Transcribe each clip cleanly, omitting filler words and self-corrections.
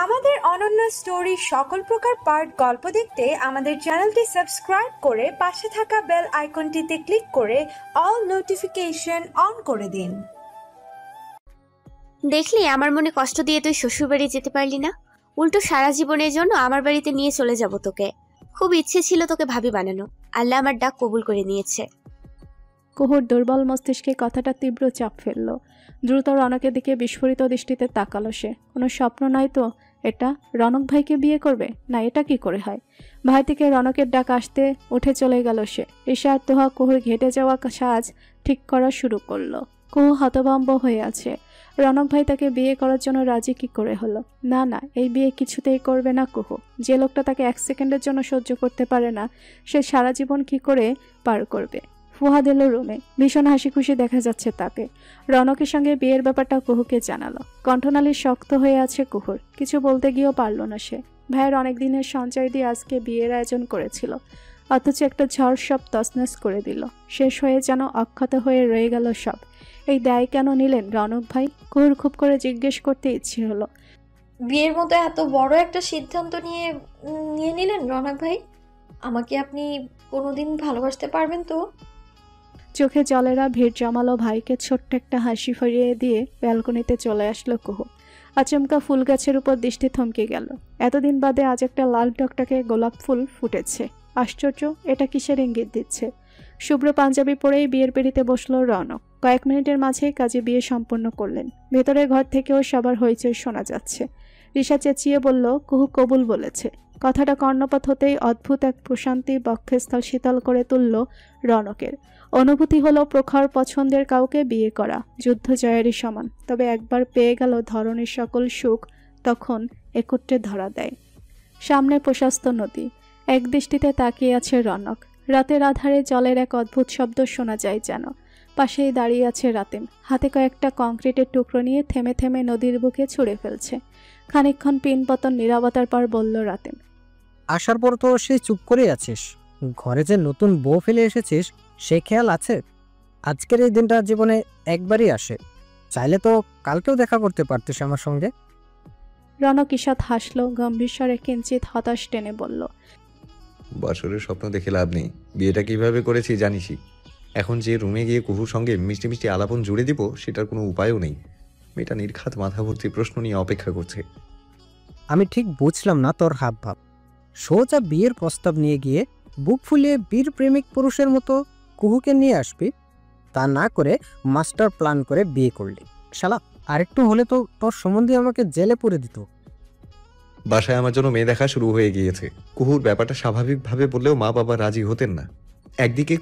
আমাদের অনন্য স্টোরি সকল প্রকার পার্ট গল্প দেখতে আমাদের চ্যানেলটি সাবস্ক্রাইব করে পাশে থাকা বেল আইকনটিতে ক্লিক করে অল নোটিফিকেশন অন করে দিন। দেখলি আমার মনে কষ্ট দিয়ে তুই শ্বশুরবাড়ি যেতে পারলি না, উল্টো সারা জীবনের জন্য আমার বাড়িতে নিয়ে চলে যাব তোকে। খুব ইচ্ছে ছিল তোকে ভাবি বানানো, আল্লাহ আমার ডাক কবুল করে নিয়েছে। কুহুর দুর্বল মস্তিষ্কে কথাটা তীব্র চাপ ফেলল। দ্রুত রনকের দিকে বিস্ফোরিত দৃষ্টিতে তাকালো সে। কোনো স্বপ্ন নয় তো এটা? রনক ভাইকে বিয়ে করবে? না, এটা কি করে হয়? ভাই থেকে রনকের ডাক আসতে উঠে চলে গেল সে। ঈশা আর তোহা কুহুর ঘেটে যাওয়া সাজ ঠিক করা শুরু করলো। কুহু হতভম্ব হয়ে আছে। রনক ভাই তাকে বিয়ে করার জন্য রাজি কি করে হলো? না না, এই বিয়ে কিছুতেই করবে না কুহু। যে লোকটা তাকে 1 সেকেন্ডের জন্য সহ্য করতে পারে না, সে সারা জীবন কি করে পার করবে? ফুহাদ এলো রুমে। ভীষণ হাসি খুশি দেখা যাচ্ছে তাকে। রনকের সঙ্গে বিয়ের ব্যাপারটা কুহুকে জানালো। কণ্ঠনালী শক্ত হয়ে আছে কুহুর। কিছু বলতে গিয়েও পারল না সে। ভাইয়ের অনেক দিনের সঞ্চয় দিয়ে আজকে বিয়ের আয়োজন করেছিল, অথচ একটা ঝড় সব তছনছ করে দিল। শেষ হয়ে যেন অক্ষত হয়ে রয়ে গেল সব। এই দায় কেন নিলেন রনক ভাই? কুহুর খুব করে জিজ্ঞেস করতে ইচ্ছে হলো। বিয়ের মতো এত বড় একটা সিদ্ধান্ত নিয়ে নিলেন রনক ভাই? আমাকে আপনি কোনোদিন ভালোবাসতে পারবেন তো? চোখে জলেরা ভিড় জমালো ভাইকে ছোট্ট একটা হাসি ফিরিয়ে দিয়ে ব্যালকনিতে চলে আসলো কুহু। আচমকা ফুল গাছের উপর দৃষ্টি থমকে গেল। এতদিন বাদে আজ একটা লাল টকটকে গোলাপ ফুল ফুটেছে। আশ্চর্য, এটা কিসের ইঙ্গিত দিচ্ছে? শুভ্র পাঞ্জাবি পরেই বিয়ের পিঁড়িতে বসলো রনক। কয়েক মিনিটের মাঝেই কাজে বিয়ে সম্পন্ন করলেন। ভেতরের ঘর থেকেও সবার হইচই শোনা যাচ্ছে। রিশা চেঁচিয়ে বলল, কুহু কবুল বলেছে। কথাটা কর্ণপাত হতেই অদ্ভুত এক প্রশান্তি বক্ষস্থল শীতল করে তুলল রনকের। অনুভূতি হলো প্রখর পছন্দের কাউকে বিয়ে করা যুদ্ধ জয়েরই সমান। তবে একবার পেয়ে গেল ধরনের সকল সুখ, তখন একত্রে ধরা দেয়। সামনে প্রশস্ত নদী। এক দৃষ্টিতে তাকিয়ে আছে রনক। রাতের আধারে জলের এক অদ্ভুত শব্দ শোনা যায় যেন। পাশেই দাঁড়িয়ে আছে রাতিম। হাতে কয়েকটা কংক্রিটের টুকরো নিয়ে থেমে থেমে নদীর বুকে ছুঁড়ে ফেলছে। খানিকক্ষণ পিনপতন নীরবতার পর বলল রাতিম, আসার পর তো সে চুপ করে আছিস। ঘরে যে নতুন বউ ফেলে এসেছিস সে খেয়াল আছে? আজকের এই দিনটা জীবনে একবারই আসে, চাইলে তো কালকেও দেখা করতে পারতিস আমার সঙ্গে। রনক ঈষৎ হাসল, গম্ভীর স্বরে কিঞ্চিত হতাশ টেনে বলল, বছরের স্বপ্ন দেখে লাভ নেই। বিয়েটা কিভাবে করেছি জানিসই। এখন যে রুমে গিয়ে কুহুর সঙ্গে মিষ্টি মিষ্টি আলাপন জুড়ে দিব সেটার কোনো উপায়ও নেই। মেয়েটা নির্ঘাত মাথা ভর্তি প্রশ্ন নিয়ে অপেক্ষা করছে। আমি ঠিক বুঝলাম না তোর হাব ভাব। সোজা বিয়ের প্রস্তাব নিয়ে গিয়ে বুক ফুলিয়ে বীর প্রেমিক পুরুষের মতো কুহুকে নিয়ে আসবি, তা না করে মাস্টার প্ল্যান করে বিয়ে করলি। শালা, আরেকটু হলে তো তোর সম্বন্ধে আমাকে জেলে পুরে দিত। বাসায় আমার জন্য মেয়ে দেখা শুরু হয়ে গিয়েছে। কুহুর ব্যাপারটা স্বাভাবিকভাবে বললেও মা বাবা রাজি হতেন না। একদিকে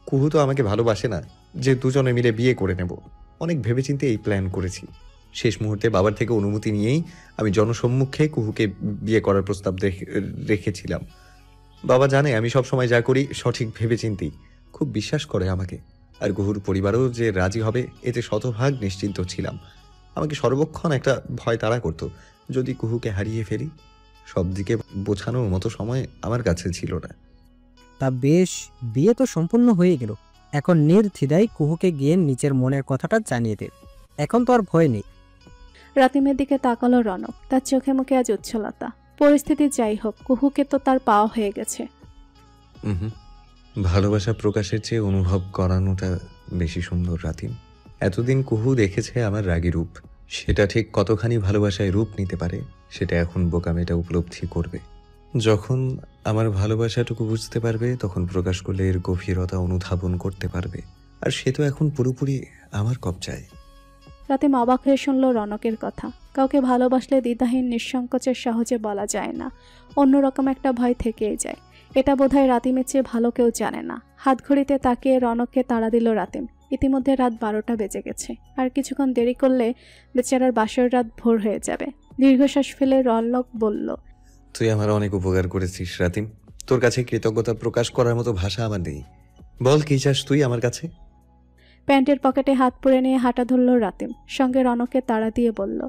কুহু তো আমাকে ভালোবাসে না যে দুজনে মিলে বিয়ে করে নেব। অনেক ভেবেচিন্তে এই প্ল্যান করেছি। শেষ মুহূর্তে বাবার থেকে অনুমতি নিয়েই আমি জনসম্মুখে কুহুকে বিয়ে করার প্রস্তাব রেখেছিলাম। বাবা জানে আমি সব সময় যা করি সঠিক ভেবেচিন্তেই। খুব বিশ্বাস করে আমাকে। আর কুহুর পরিবারও যে রাজি হবে এতে শতভাগ নিশ্চিন্ত ছিলাম। আমাকে সর্বক্ষণ একটা ভয় তাড়া করতো, যদি কুহুকে হারিয়ে ফেলি। সব দিকে বোঝানোর মতো সময় আমার কাছে ছিল না। তা বেশ, বিয়ে তো সম্পূর্ণ হয়ে গেল। এখন নির্দ্বিধায় কুহুকে গিয়ে নিজের মনের কথাটা জানিয়ে দে। এখন তো আর ভয় নেই। রাতিমের দিকে তাকালো রনক। তার চোখে মুখে আজ উচ্ছলতা। পরিস্থিতি যাই হোক, কুহুকে তো তার পাওয়া হয়ে গেছে। ভালোবাসা প্রকাশের চেয়ে অনুভব করানোটা বেশি সুন্দর রাতিম। এতদিন কুহু দেখেছে আমার রাগী রূপ। সেটা ঠিক কতখানি ভালোবাসায় রূপ নিতে পারে সেটা এখন বোকামেটা উপলব্ধি করবে। যখন আমার ভালোবাসাটুকু বুঝতে পারবে তখন প্রকাশ করলে এর গভীরতা অনুধাবন করতে পারবে। আর সে তো এখন পুরোপুরি আমার কবজায়। রাতিম অবাক হয়ে শুনল রনকের কথা। কাউকে ভালোবাসলে দ্বিধাহীন নিঃসংকোচের সহজে বলা যায় না, অন্যরকম একটা ভয় থেকেই যায়। এটা বোধহয় রাতিমের চেয়ে ভালো কেউ জানে না। হাত ঘড়িতে তাকিয়ে রনককে তাড়া দিল রাতিম। ইতিমধ্যে রাত 12টা বেজে গেছে। আর কিছুক্ষণ দেরি করলে বেচারার বাসর রাত ভোর হয়ে যাবে। দীর্ঘশ্বাস ফেলে রনক বলল, তুই আমার অনেক উপকার করেছিস রাতিম। তোর কাছে কৃতজ্ঞতা প্রকাশ করার মতো ভাষা আমার নেই। বল কি চাস তুই আমার কাছে? প্যান্টের পকেটে হাত পুরে নিয়ে হাঁটা ধরল রাতিম। সঙ্গে রনককে তাড়া দিয়ে বলল,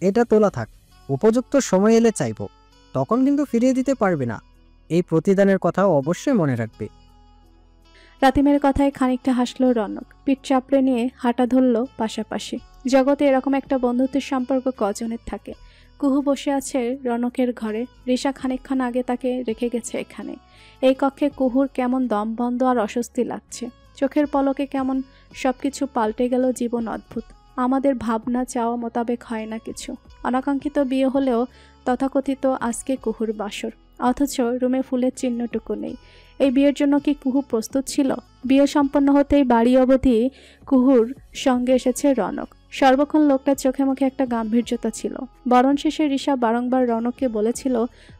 এটা তোলা থাক, উপযুক্ত সময় এলে চাইব, তখন কিন্তু ফিরিয়ে দিতে পারবে না। এই প্রতিদানের কথাও অবশ্যই মনে রাখবে। রাতিমের কথায় খানিকটা হাসলো রনক। পিঠ চাপড়ে নিয়ে হাঁটা ধরল পাশাপাশি। জগতে এরকম একটা বন্ধুত্বের সম্পর্ক কজনের থাকে। কুহু বসে আছে রনকের ঘরে। রিশা খানিকক্ষণ আগে তাকে রেখে গেছে এখানে। এই কক্ষে কুহুর কেমন দম বন্ধ আর অস্বস্তি লাগছে। চোখের পলকে কেমন সবকিছু পাল্টে গেল। জীবন অদ্ভুত। আমাদের ভাবনা চাওয়া মোতাবেক হয় না কিছু। অনাকাঙ্ক্ষিত বিয়ে হলেও তথাকথিত আজকে কুহুর বাসর, অথচ রুমে ফুলের চিহ্নটুকু নেই। এই বিয়ের জন্য কি কুহু প্রস্তুত ছিল? বিয়ে সম্পন্ন হতেই বাড়ি অবধি কুহুর সঙ্গে এসেছে রনক। সর্বক্ষণ লোকটার চোখে মুখে একটা গাম্ভীর্যতা ছিল। বরণ শেষে রিশা বারংবার রনককে বলেছিল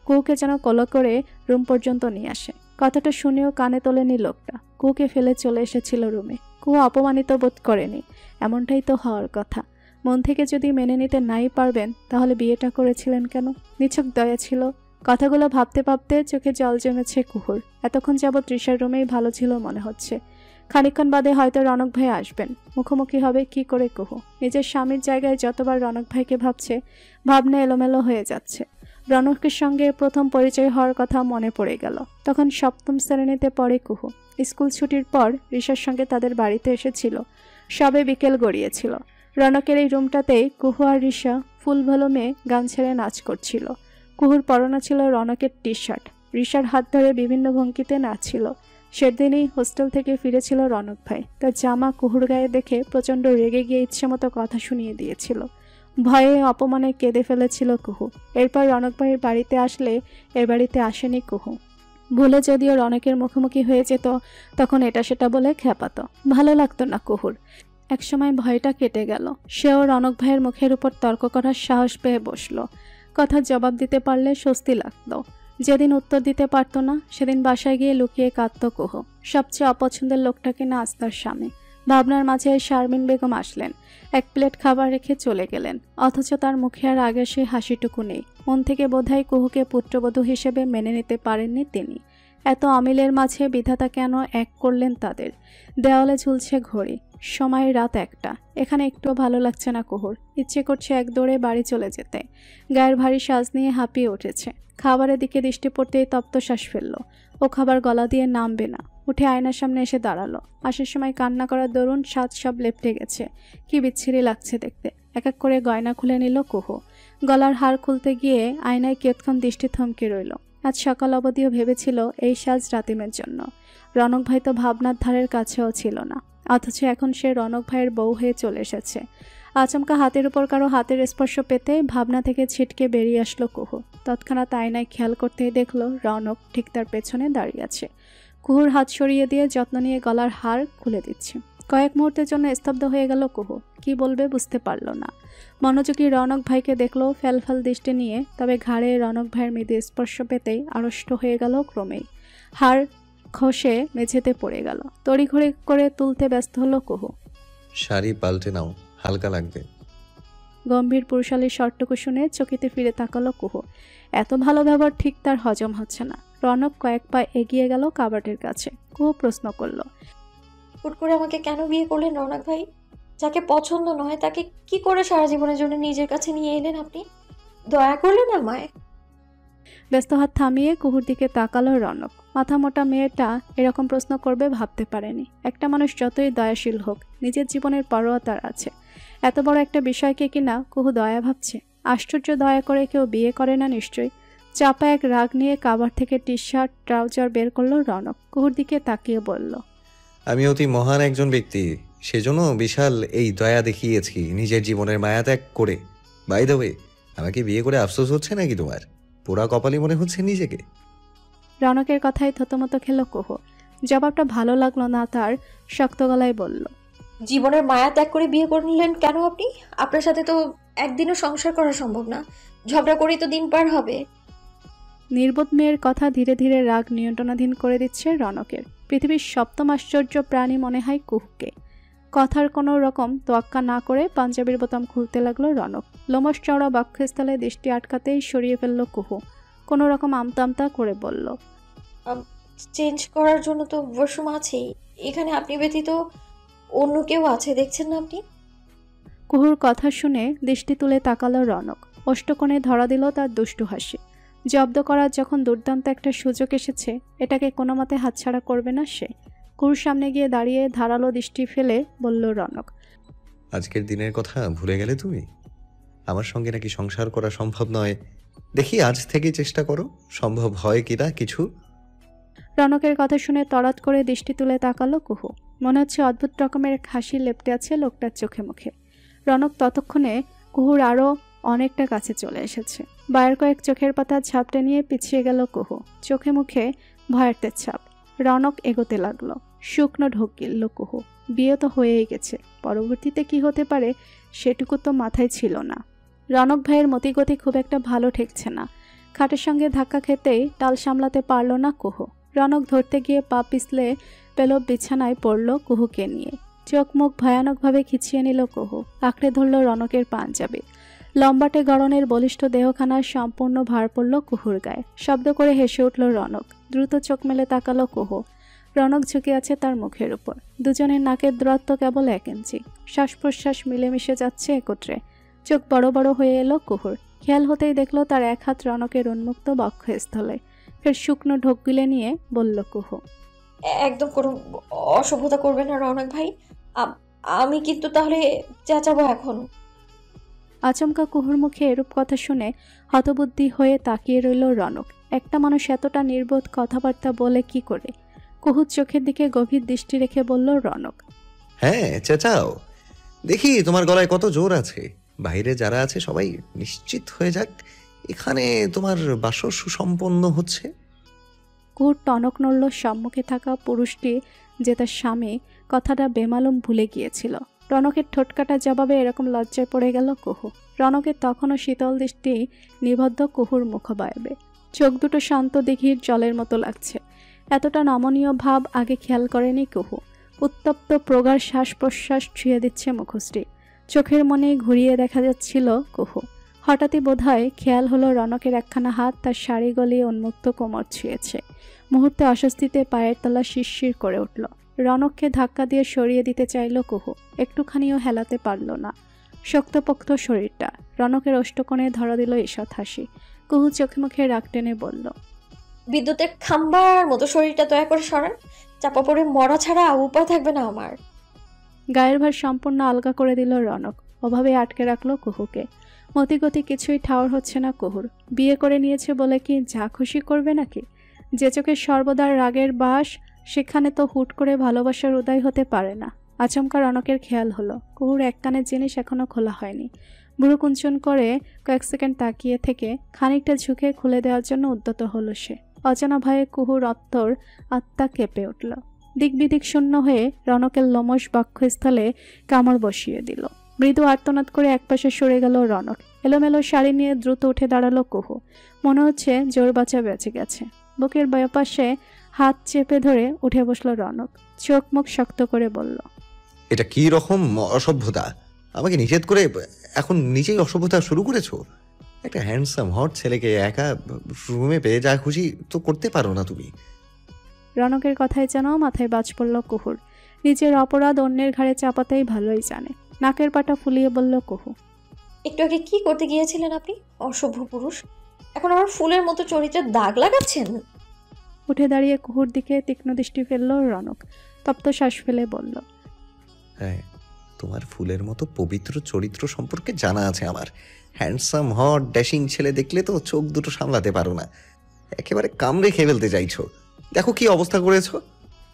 কুহুকে যেন কোলে করে রুম পর্যন্ত নিয়ে আসে। কথাটা শুনেও কানে তোলেনি লোকটা। কুহুকে ফেলে চলে এসেছিল রুমে। কুহু অপমানিত বোধ করেনি। এমনটাই তো হওয়ার কথা। মন থেকে যদি মেনে নিতে নাই পারবেন তাহলে বিয়েটা করেছিলেন কেন? নিছক দয়া ছিল। কথাগুলো ভাবতে ভাবতে চোখে জল জমেছে কুহুর। এতক্ষণ যাবৎ রিশার রুমেই ভালো ছিল মনে হচ্ছে। খানিকক্ষণ বাদে হয়তো রনক ভাই আসবেন। মুখোমুখি হবে কি করে কুহু? নিজের স্বামীর জায়গায় যতবার রনক ভাইকে ভাবছে, ভাবনা এলোমেলো হয়ে যাচ্ছে। রনকের সঙ্গে প্রথম পরিচয় হওয়ার কথা মনে পড়ে গেল। তখন সপ্তম শ্রেণীতে পড়ে কুহু। স্কুল ছুটির পর রিশার সঙ্গে তাদের বাড়িতে এসেছিল। সবে বিকেল গড়িয়েছিল। রনকের এই রুমটাতেই কুহু আর রিশা ফুল ভলুমে গান ছেড়ে নাচ করছিল। কুহুর পরনে ছিল রনকের টি শার্ট। রিশার হাত ধরে বিভিন্ন ভঙ্গিতে নাচছিল। সেদিনই হোস্টেল থেকে ফিরেছিল রনক ভাই। তার জামা কুহুর গায়ে দেখে প্রচণ্ড রেগে গিয়ে ইচ্ছেমতো কথা শুনিয়ে দিয়েছিল। ভয়ে অপমানে কেঁদে ফেলেছিল কুহু। এরপর রনক ভাইয়ের বাড়িতে আসলে এর বাড়িতে আসেনি কুহু। ভুলে যদিও রনকের মুখোমুখি হয়ে যেত তখন এটা সেটা বলে খেপাতো। ভালো লাগতো না কুহুর। একসময় ভয়টা কেটে গেল। সেও রনক ভাইয়ের মুখের উপর তর্ক করার সাহস পেয়ে বসলো। কথার জবাব দিতে পারলে স্বস্তি লাগতো। যেদিন উত্তর দিতে পারতো না সেদিন বাসায় গিয়ে লুকিয়ে কাঁদত কুহু। সবচেয়ে অপছন্দের লোকটাকে না আস্তার স্বামী। ভাবনার মাঝে শারমিন বেগম আসলেন। এক প্লেট খাবার রেখে চলে গেলেন। অথচ তার মুখে আর আগে সেই হাসিটুকু নেই। মন থেকে বোধহয় কুহুকে পুত্রবধূ হিসেবে মেনে নিতে পারেননি তিনি। এত অমিলের মাঝে বিধাতা কেন এক করলেন তাদের? দেওয়ালে ঝুলছে ঘড়ি। সময় রাত 1টা। এখানে একটুও ভালো লাগছে না কুহুর। ইচ্ছে করছে এক দৌড়ে বাড়ি চলে যেতে। গায়ের ভারী সাজ নিয়ে হাঁপিয়ে উঠেছে। খাবারের দিকে দৃষ্টি পড়তেই তপ্ত শ্বাস ফেলল। ও খাবার গলা দিয়ে নামবে না। উঠে আয়নার সামনে এসে দাঁড়ালো। আসার সময় কান্না করার দরুন সাজ সব লেপটে গেছে। কি বিচ্ছিরি লাগছে দেখতে। এক এক করে গয়না খুলে নিল কুহু। গলার হার খুলতে গিয়ে আয়নায় কিয়ৎক্ষণ দৃষ্টি থমকে রইল। আজ সকাল অবধিও ভেবেছিল এই সাজ রাতিমের জন্য। রনক ভাই তো ভাবনার ধারের কাছেও ছিল না। অথচ এখন সে রনক ভাইয়ের বউ হয়ে চলে এসেছে। আচমকা হাতের উপর কারো হাতের স্পর্শ পেতে ভাবনা থেকে ছিটকে বেরিয়ে আসলো কুহু। তৎক্ষণাৎ আয়নায় খেয়াল করতেই দেখলো রনক ঠিক তার পেছনে দাঁড়িয়ে আছে। কুহুর হাত সরিয়ে দিয়ে যত্ন নিয়ে গলার হার খুলে দিচ্ছে। কয়েক মুহূর্তের জন্য স্তব্ধ হয়ে গেল কুহু। কি বলবে বুঝতে পারল না। মনোযোগী রনক ভাইকে দেখলো ফ্যালফ্যাল দৃষ্টি নিয়ে। তবে ঘাড়ে রনক ভাইয়ের মৃদু স্পর্শ পেতেই আড়ষ্ট হয়ে গেল ক্রমেই। হার খসে মেঝেতে পড়ে গেল। তড়িঘড়ি করে তুলতে ব্যস্ত হলো কুহু। শাড়ি পাল্টে নাও, হালকা লাগবে। গম্ভীর পুরুষালী স্বরটুকু শুনে চকিতে ফিরে তাকালো কুহু। এত ভালো ব্যবহার ঠিক তার হজম হচ্ছে না। রনক কয়েক পা এগিয়ে গেল কাবাটের কাছে। কুহু প্রশ্ন করল, হুট করে আমাকে কেন বিয়ে করলেন রৌনক ভাই? যাকে পছন্দ নয় তাকে কি করে সারা জীবনের জন্য নিজের কাছে নিয়ে এলেন আপনি? দয়া করলেন আমায়? ব্যস্ত হাত থামিয়ে কুহুর দিকে তাকালো রনক। মাথা মোটা মেয়েটা এরকম প্রশ্ন করবে ভাবতে পারেনি। একটা মানুষ যতই দয়াশীল হোক, নিজের জীবনের পরোয়া তার আছে। এত বড় একটা বিষয়কে কিনা কুহু দয়া ভাবছে। আশ্চর্য, দয়া করে কেউ বিয়ে করে না নিশ্চয়ই। চাপা এক রাগ নিয়ে কাবার থেকে টি শার্ট ট্রাউজার বের করলো রনক। কুহুর দিকে তাকিয়ে বলল, আমি অতি মহান একজন ব্যক্তি, সেজন্য বিশাল এই দয়া দেখিয়েছি নিজের জীবনের মায়া ত্যাগ করে। বাই দ্য ওয়ে, আমাকে বিয়ে করে আফসোস হচ্ছে নাকি তোমার? পোড়া কপালি মনে হচ্ছে নিজেকে? রনকের কথায় থতমত খেল কুহু। জবাবটা ভালো লাগলো না তার। শক্ত গলায় বলল, জীবনের মায়া ত্যাগ করে বিয়ে করলেন কেন আপনি? আপনার সাথে তো একদিনও সংসার করা সম্ভব না। ঝগড়া করেই তো দিন পার হবে। নির্বোধ মেয়ের কথা ধীরে ধীরে রাগ নিয়ন্ত্রণাধীন করে দিচ্ছে রনকের। পৃথিবীর সপ্তম আশ্চর্য প্রাণী মনে হয় কুহুকে। কথার কোনো রকম তোয়াক্কা না করে পাঞ্জাবির বোতাম খুলতে লাগলো রনক। লোমশ চওড়া বক্ষস্থলে দৃষ্টি আটকাতেই সরিয়ে ফেলল কুহু। কোনো রকম আমতা করে বলল, চেঞ্জ করার জন্য তো ওয়াশরুম আছেই। এখানে আপনি ব্যতীত অন্য কেউ আছে দেখছেন না আপনি? কুহুর কথা শুনে দৃষ্টি তুলে তাকালো রনক। অষ্টকোণে ধরা দিল তার দুষ্টু হাসি। জব্দ করার যখন দুর্দান্ত একটা সুযোগ এসেছে, এটাকে কোনো মতে হাতছাড়া করবে না সে। কুহুর সামনে গিয়ে দাঁড়িয়ে ধারালো দৃষ্টি ফেলে বলল রনক। আজকের দিনের কথা ভুলে গেলে তুমি? আমার সঙ্গে নাকি সংসার করা সম্ভব নয়। দেখি আজ থেকে চেষ্টা করো, সম্ভব হয় কিনা কিছু। রনকের কথা শুনে তড়াৎ করে দৃষ্টি তুলে তাকালো কুহু। মনে হচ্ছে অদ্ভুত রকমের এক হাসি লেপ্টে আছে লোকটার চোখে মুখে। রনক ততক্ষণে কুহুর আরও অনেকটা কাছে চলে এসেছে। বায়ের কয়েক চোখের পাতা ঝাপটে নিয়ে পিছিয়ে গেল কুহু, চোখে মুখে ভয়ার্থের ছাপ। রনক এগোতে লাগলো। শুকনো ঢোক গিলল কুহু। বিয়ে তো হয়েই গেছে, পরবর্তীতে কি হতে পারে সেটুকু তো মাথায় ছিল না। রনক ভাইয়ের মতিগতি খুব একটা ভালো ঠেকছে না। খাটের সঙ্গে ধাক্কা খেতেই টাল সামলাতে পারল না কুহু। রনক ধরতে গিয়ে পা পিছলে পেল বিছানায় পড়ল কুহুকে নিয়ে। চোখ মুখ ভয়ানকভাবে খিচিয়ে নিল কুহু। আঁকড়ে ধরল রনকের পাঞ্জাবি। লম্বাটে গড়নের বলিষ্ঠ দেহখানার সম্পূর্ণ ভার পড়ল কুহুর গায়ে। শব্দ করে হেসে উঠল রনক। দ্রুত চোখ মেলে তাকালো কুহু। রনক ঝুঁকে আছে তার মুখের উপর। দুজনের নাকের দূরত্ব কেবল 1 ইঞ্চি। শ্বাস প্রশ্বাস মিলেমিশে যাচ্ছে একত্রে। চোখ বড় বড় হয়ে এলো কুহুর। খেয়াল হতেই দেখলো তার এক হাত রনকের উন্মুক্ত বক্ষস্থলে। ফের শুকনো ঢোক গিলে নিয়ে বলল কুহু, একদম কোনো অসভ্যতা করবে না রৌনক ভাই। আমি কিন্তু তাহলে চেঁচাবো এখন। আচমকা কুহুর মুখে এরূপ কথা শুনে হতবুদ্ধি হয়ে তাকিয়ে রইল রনক। একটা মানুষ এতটা নির্বোধ কথাবার্তা বলে কি করে? কুহুর চোখের দিকে গভীর দৃষ্টি রেখে বলল রনক, হ্যাঁ চেঁচাও, দেখি তোমার গলায় কত জোর আছে। বাইরে যারা আছে সবাই নিশ্চিত হয়ে যাক এখানে তোমার বাসর সুসম্পন্ন হচ্ছে। কুহুর টনক নড়ল। সম্মুখে থাকা পুরুষটি যে তার স্বামী কথাটা বেমালুম ভুলে গিয়েছিল। রনকের ঠোঁটকাটা জবাবে এরকম লজ্জায় পড়ে গেল কুহু। রনকের তখনও শীতল দৃষ্টি নিবদ্ধ কুহুর মুখবায়বে। চোখ দুটো শান্ত দিঘির জলের মতো লাগছে। এতটা নমনীয় ভাব আগে খেয়াল করেনি কুহু। উত্তপ্ত প্রগাঢ় শ্বাস প্রশ্বাস ছুঁয়ে দিচ্ছে মুখশ্রী। চোখের মনে ঘুরিয়ে দেখা যাচ্ছিল কুহু। হঠাৎই বোধহয় খেয়াল হলো রনকের একখানা হাত তার শাড়ি গলিয়ে উন্মুক্ত কোমর ছুঁয়েছে। মুহূর্তে অস্বস্তিতে পায়ের তলা শিরশির করে উঠল। রনককে ধাক্কা দিয়ে সরিয়ে দিতে চাইল কুহু। একটুখানিও হেলাতে পারল না শক্তপোক্ত শরীরটা। রনকের অষ্টকোণে ধরা দিল ঈষৎ হাসি। কুহু চোখে মুখে রাগ টেনে বলল, বিদ্যুতের খাম্বার মতো শরীরটা দয়া করে সরান। চাপা পড়ে মরা ছাড়া উপায় থাকবে না আমার। গায়ের ভার সম্পূর্ণ আলগা করে দিল রনক। অভাবে আটকে রাখলো কুহুকে। মতিগতি কিছুই ঠাওর হচ্ছে না কুহুর। বিয়ে করে নিয়েছে বলে কি যা খুশি করবে নাকি? যে চোখে সর্বদা রাগের বাস, সেখানে তো হুট করে ভালোবাসার উদয় হতে পারে না। আচমকা রনকের খেয়াল হলো কুহুর এক কানের জিনিস এখনো খোলা হয়নি। বুড়ো কুঞ্চন করে কয়েক সেকেন্ড তাকিয়ে থেকে খানিকটা ঝুঁকে খুলে দেওয়ার জন্য উদ্যত হলো সে। অজানা ভয়ে কুহুর আত্মা কেঁপে উঠল। দিক বিদিক শূন্য হয়ে রনকের লোমশ বক্ষস্থলে কামড় বসিয়ে দিল। মৃদু আর্তনাদ করে একপাশে সরে গেল রনক। এলোমেলো শাড়ি নিয়ে দ্রুত উঠে দাঁড়ালো কুহু। মনে হচ্ছে জোর বাঁচা বেঁচে গেছে। বুকের পাশে হাত চেপে ধরে উঠে বসলো রনক। চোখ মুখ শক্ত করে বলল, এটা কি রকম অসভ্যতা? আমাকে নিষেধ করে এখন নিজেই অসভ্যতা শুরু করেছো? একটা হ্যান্ডসাম হট ছেলেকে একা রুমে পেয়ে যা খুশি তো করতে পারো না তুমি? রনকের কথায় যেন মাথায় বাজ পড়ল কুহুর। নিজের অপরাধ অন্যের ঘাড়ে চাপাতেই ভালোই জানে। নাকের পাটা ফুলিয়ে বলল কুহু, একটু আগে কি করতে গিয়েছিলেন আপনি, অসভ্য পুরুষ? এখন আমার ফুলের মতো চরিত্রের দাগ লাগাচ্ছেন? উঠে দাঁড়িয়ে কুহুর দিকে তীক্ষ্ণ দৃষ্টি ফেলল রনক। তপ্ত শ্বাস ফেলে বলল, হ্যাঁ, তোমার ফুলের মতো পবিত্র চরিত্র সম্পর্কে জানা আছে আমার। হ্যান্ডসাম হট ড্যাশিং ছেলে দেখলে তো চোখ দুটো সামলাতে পারো না, একেবারে কামড়ে খেয়ে ফেলতে চাইছো। দেখো কি অবস্থা করেছো।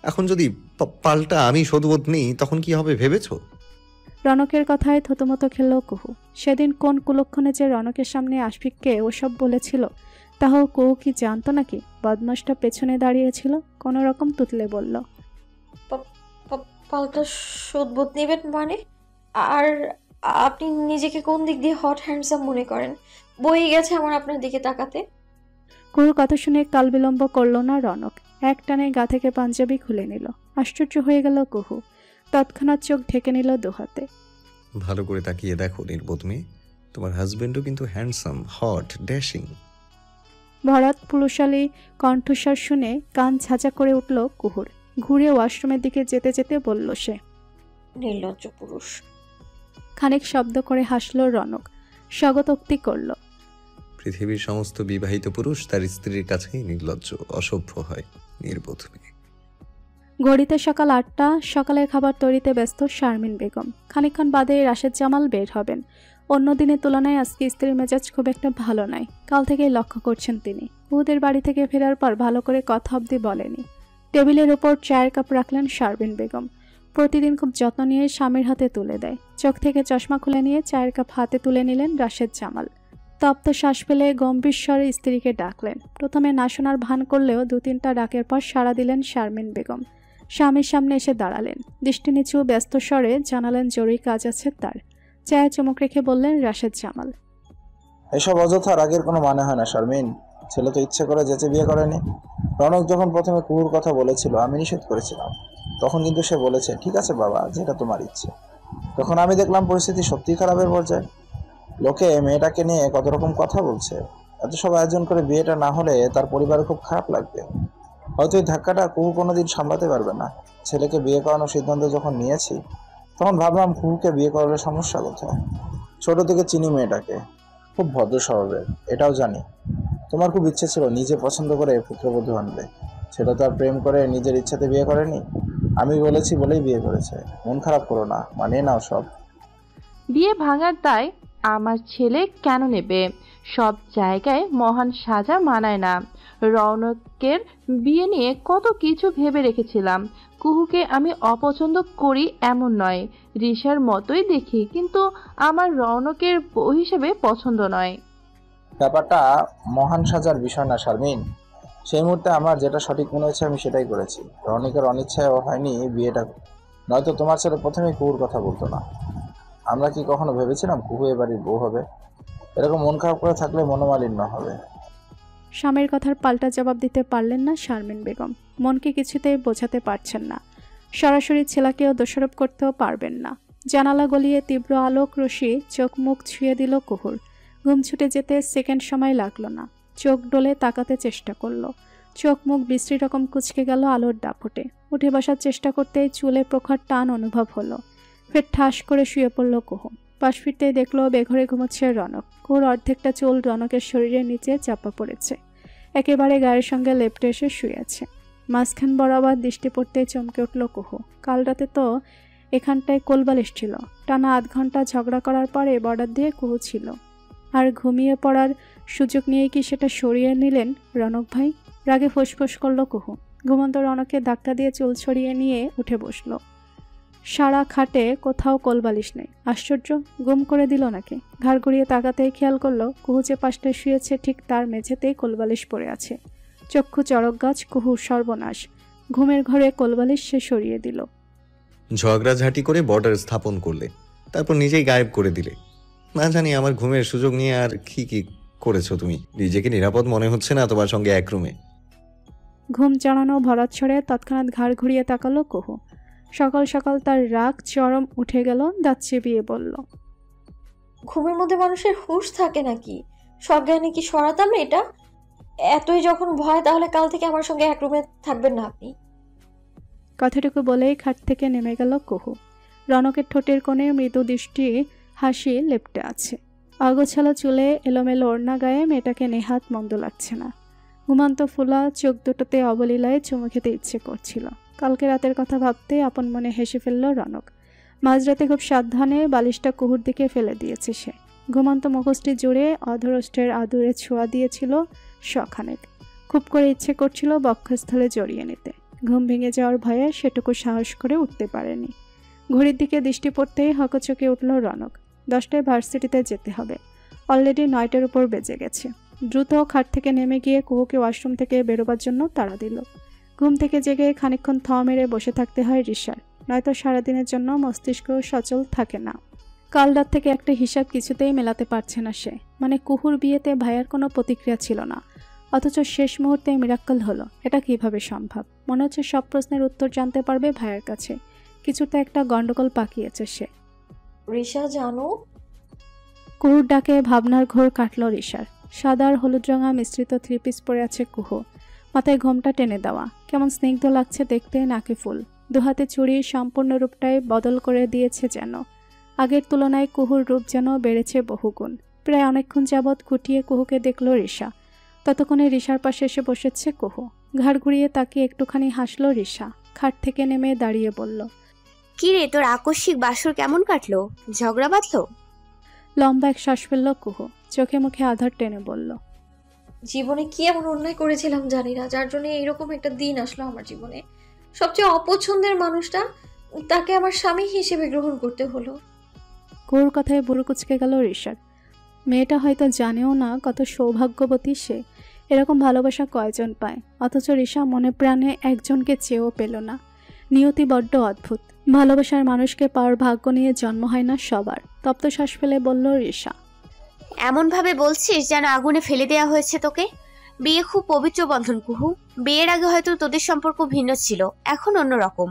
এখন যদি পাল্টা আমি সদবোধ নেই তখন কি হবে ভেবেছো? রনকের কথায় থতমত খেলল কুহু। সেদিন কোন কুলক্ষণে যে রনকের সামনে আশফিককে ওসব বলেছিল তাও কুহু কি জানতো নাকি? বদমাসটা পেছনে দাঁড়িয়েছিল, কোনো রকম তুতলে বলল, পাল্টা শোধবোধ নেবেন মানে? আর আপনি নিজেকে কোন দিক দিয়ে হট হ্যান্ডসাম মনে করেন? বই গেছে আমার আপনার দিকে তাকাতে। কুহুর কথা শুনে কাল বিলম্ব করল না রনক। এক টানে গা থেকে পাঞ্জাবি খুলে নিল। আশ্চর্য হয়ে গেল কুহু। তৎক্ষণাৎ চোখ ঢেকে নিল দুহাতে। ভালো করে তাকিয়ে দেখো নির্বোধ মেয়ে, তোমার হাজবেন্ডও কিন্তু হ্যান্ডসাম হট ড্যাশিং। ভরাত পুরুষালী কণ্ঠস্বর শুনে কান ঝাঁঝা করে উঠল কুহুর। ঘুরে ওয়াশরুমের দিকে যেতে যেতে বলল সে, নির্লজ্জ পুরুষ। খানিক শব্দ করে হাসল রনক, স্বাগতোক্তি করল। পৃথিবীর সমস্ত বিবাহিত পুরুষ তার স্ত্রীর কাছেই নির্লজ্জ অসভ্য হয়, নির্বোধ মেয়ে। ঘড়িতে সকাল 8টা। সকালের খাবার তৈরিতে ব্যস্ত শারমিন বেগম। খানিকক্ষণ বাদে রাশেদ জামাল বের হবেন। অন্য দিনের তুলনায় আজকে স্ত্রীর মেজাজ খুব একটা ভালো নয়। কাল থেকেই লক্ষ্য করছেন তিনি। কুহুদের বাড়ি থেকে ফেরার পর ভালো করে কথা অবধি বলেনি। টেবিলের ওপর চায়ের কাপ রাখলেন শারমিন বেগম। প্রতিদিন খুব যত্ন নিয়ে স্বামীর হাতে তুলে দেয়। চোখ থেকে চশমা খুলে নিয়ে চায়ের কাপ হাতে তুলে নিলেন রাশেদ জামাল। তপ্ত শ্বাস ফেলে গম্ভীর স্বরে স্ত্রীকে ডাকলেন। প্রথমে না শোনার ভান করলেও 2-3টা ডাকের পর সাড়া দিলেন শারমিন বেগম। স্বামীর সামনে এসে দাঁড়ালেন। দৃষ্টি নিচু ব্যস্ত স্বরে জানালেন জরুরি কাজ আছে তার। চায়ে চমক রেখে বললেন রাশেদ জামাল, এসব অযথা রাগের কোনো মানে হয় না শারমিন। ছেলে তো ইচ্ছে করে যেচে বিয়ে করেনি। রনক যখন প্রথমে কুহুর কথা বলেছিল আমি নিষেধ করেছিলাম। তখন কিন্তু সে বলেছে ঠিক আছে বাবা, যেটা তোমার ইচ্ছে। তখন আমি দেখলাম পরিস্থিতি সত্যিই খারাপের পর্যায়ে। লোকে মেয়েটাকে নিয়ে কত রকম কথা বলছে। এত সব আয়োজন করে বিয়েটা না হলে তার পরিবারে খুব খারাপ লাগবে। হয়তো এই ধাক্কাটা কুহু কোনোদিন সামলাতে পারবে না। ছেলেকে বিয়ে করানোর সিদ্ধান্ত যখন নিয়েছি তখন ভাবলাম কুহুকে বিয়ে করালে সমস্যা কোথায়। ছোট থেকে চিনি মেয়েটাকে, খুব ভদ্র স্বভাবের, এটাও জানি। তোমার খুব ইচ্ছে ছিল নিজে পছন্দ করে পুত্রবধূ আনবে। সেটা তো আর প্রেম করে নিজের ইচ্ছাতে বিয়ে করেনি। আমি বলেছি বলেই বিয়ে করেছে। মন খারাপ করো না, মানিয়ে নাও সব। বিয়ে ভাঙার দায় আমার ছেলে কেন নেবে? সব জায়গায় মহান সাজা মানায় না। রৌনকের বিয়ে নিয়ে কত কিছু ভেবে রেখেছিলাম। কুহুকে আমি অপছন্দ করি এমন নয়, রিশার মতোই দেখি, কিন্তু আমার রৌনকের বউ হিসেবে পছন্দ নয়। ব্যাপারটা মহান সাজার বিষয় না শারমিন। সেই মুহূর্তে আমার যেটা সঠিক মনে হয়েছে আমি সেটাই করেছি। রনিকের অনিচ্ছায়ও হয়নি বিয়েটা, নয়তো তোমার ছেলে প্রথমেই কুহুর কথা বলতো না। আমরা কি কখনো ভেবেছিলাম কুহু এ বাড়ির বউ হবে? এরকম মন খারাপ করে থাকলে মনোমালিন্য হবে। স্বামীর কথার পাল্টা জবাব দিতে পারলেন না শারমিন বেগম। মনকে কিছুতেই বোঝাতে পারছেন না। সরাসরি ছেলেকেও দোষারোপ করতেও পারবেন না। জানালা গলিয়ে তীব্র আলোক রশ্মি চোখ মুখ ছুঁয়ে দিল কুহুর। ঘুম ছুটে যেতে সেকেন্ড সময় লাগলো না। চোখ ডলে তাকাতে চেষ্টা করলো। চোখ মুখ বিশ্রী রকম কুঁচকে গেল আলোর দাপটে। উঠে বসার চেষ্টা করতেই চুলে প্রখর টান অনুভব হলো। ফের ঠাস করে শুয়ে পড়ল কুহু। পাশ ফিরতেই দেখলো বেঘরে ঘুমোচ্ছে রনক। কুহুর অর্ধেকটা চুল রনকের শরীরের নিচে চাপা পড়েছে। একেবারে গায়ের সঙ্গে লেপ্টে এসে শুয়ে আছে। মাঝখান বরাবর দৃষ্টি পড়তেই চমকে উঠল কুহু। কাল রাতে তো এখানটায় কোলবালিশ ছিল। টানা 8 ঘন্টা ঝগড়া করার পরে বর্ডার দিয়ে কুহু ছিল। আর ঘুমিয়ে পড়ার সুযোগ নিয়ে কি সেটা সরিয়ে নিলেন রনক ভাই? রাগে ফোঁসফোঁস করলো কুহু। ঘুমন্ত রনককে ধাক্কা দিয়ে চুল ছড়িয়ে নিয়ে উঠে বসলো। সারা খাটে কোথাও কোলবালিশ নেই। আশ্চর্য, গুম করে দিল নাকি? ঘাড় ঘুরিয়ে তাকাতেই খেয়াল করলো কুহু যে পাশটায় শুয়েছে ঠিক তার মেঝেতেই কোলবালিশ পড়ে আছে। চক্ষু চড়ক গাছ। কুহুর সর্বনাশ। ঘুমের ঘরে কোলবালিশ সে সরিয়ে দিল। ঝগড়াঝাটি করে বর্ডার স্থাপন করলে, তারপর নিজেই গায়েব করে দিলে। না জানি আমার ঘুমের সুযোগ নিয়ে আর কি কি করেছো তুমি। নিজেকে নিরাপদ মনে হচ্ছে না তোমার সঙ্গে এক রুমে। ঘুম চালানো ভরাত ছড়ে তৎক্ষণাৎ ঘাড় ঘুরিয়ে তাকালো কুহু। সকাল সকাল তার রাগ চরম উঠে গেল। দাঁত চেপিয়ে বলল, ঘুমের মধ্যে মানুষের হুঁশ থাকে নাকি? সজ্ঞানে কি সরাতাম এটা? এতই যখন ভয়, তাহলে কাল থেকে আমার সঙ্গে এক রুমে থাকবেন না আপনি। কথাটুকু বলেই খাট থেকে নেমে গেল কুহু। রনকের ঠোঁটের কোণে মৃদু দৃষ্টি হাসি লেপ্টে আছে। অগোছালো চুলে এলোমেলো ওড়না গায়ে মেয়েটাকে নেহাত মন্দ লাগছে না। ঘুমান্ত ফুলা চোখ দুটোতে অবলীলায় চুমু খেতে ইচ্ছে করছিল। কালকে রাতের কথা ভাবতে আপন মনে হেসে ফেলল রনক। মাঝরাতে খুব সাবধানে বালিশটা কুহুর দিকে ফেলে দিয়েছে সে। ঘুমান্ত মুখোশটি জুড়ে অধরষ্টের আদুরে ছোঁয়া দিয়েছিল শখানেক। খুব করে ইচ্ছে করছিল বক্ষস্থলে জড়িয়ে নিতে। ঘুম ভেঙে যাওয়ার ভয়ে সেটুকু সাহস করে উঠতে পারেনি। ঘড়ির দিকে দৃষ্টি পড়তেই হকচকে উঠল রনক। 10টায় ভার্সিটিতে যেতে হবে। অলরেডি 9টার উপর বেজে গেছে। দ্রুত খাট থেকে নেমে গিয়ে কুহুকে ওয়াশরুম থেকে বেরোবার জন্য তাড়া দিল। ঘুম থেকে জেগে খানিকক্ষণ থ মেরে বসে থাকতে হয় রিশার, নয়তো সারাদিনের জন্য মস্তিষ্ক সচল থাকে না। কাল রাত থেকে একটা হিসাব কিছুতেই মেলাতে পারছে না সে। মানে কুহুর বিয়েতে ভাইয়ার কোনো প্রতিক্রিয়া ছিল না, অথচ শেষ মুহূর্তে মিরাক্কেল হলো। এটা কিভাবে সম্ভব? মনে হচ্ছে সব প্রশ্নের উত্তর জানতে পারবে ভাইয়ের কাছে। কিছুতে একটা গন্ডগোল পাকিয়েছে সে। রিশা জানো? কুহুর ডাকে ভাবনার ঘোর কাটল রিশার। সাদা আর হলুদ রঙা মিশ্রিত 3 পিস পরে আছে কুহু। মাথায় ঘোমটা টেনে দেওয়া, কেমন স্নিগ্ধ লাগছে দেখতে। নাকে ফুল, দুহাতে চুড়ি, সম্পূর্ণ রূপটাই বদল করে দিয়েছে যেন। আগের তুলনায় কুহুর রূপ যেন বেড়েছে বহুগুণ। প্রায় অনেকক্ষণ যাবৎ খুঁটিয়ে কুহুকে দেখল রিশা। ততক্ষণে রিশার পাশে এসে বসেছে কুহু। ঘাড় ঘুরিয়ে তাকিয়ে একটুখানি হাসল রিশা। খাট থেকে নেমে দাঁড়িয়ে বলল। কি রে, তোর আকস্মিক বাসর কেমন কাটলো? ঝগড়া বাঁধলো? লম্বা এক শ্বাস ফেলল কুহু, চোখে মুখে আধার টেনে বলল। জীবনে কি এমন অন্যায় করেছিলাম জানি না, যার জন্য এরকম একটা দিন আসলো আমার জীবনে। সবচেয়ে অপছন্দের মানুষটা, তাকে আমার স্বামী হিসেবে গ্রহণ করতে হলো। কুহুর কথায় বুড়ো কুচকে গেল ঋষার। মেয়েটা হয়তো জানেও না কত সৌভাগ্যবতী সে। এরকম ভালোবাসা কয়জন পায়, অথচ ঋষা মনে প্রাণে একজনকে চেয়েও পেল না। নিয়তি বড্ড অদ্ভুত। ভালোবাসার মানুষকে পাওয়ার ভাগ্য নিয়ে জন্ম হয় না সবার। তপ্ত শ্বাস ফেলে বলল ঋষা। এমনভাবে বলছিস যেন আগুনে ফেলে দেওয়া হয়েছে তোকে। বিয়ে খুব পবিত্র বন্ধন কুহু। বিয়ের আগে হয়তো তোদের সম্পর্ক ভিন্ন ছিল, এখন অন্যরকম।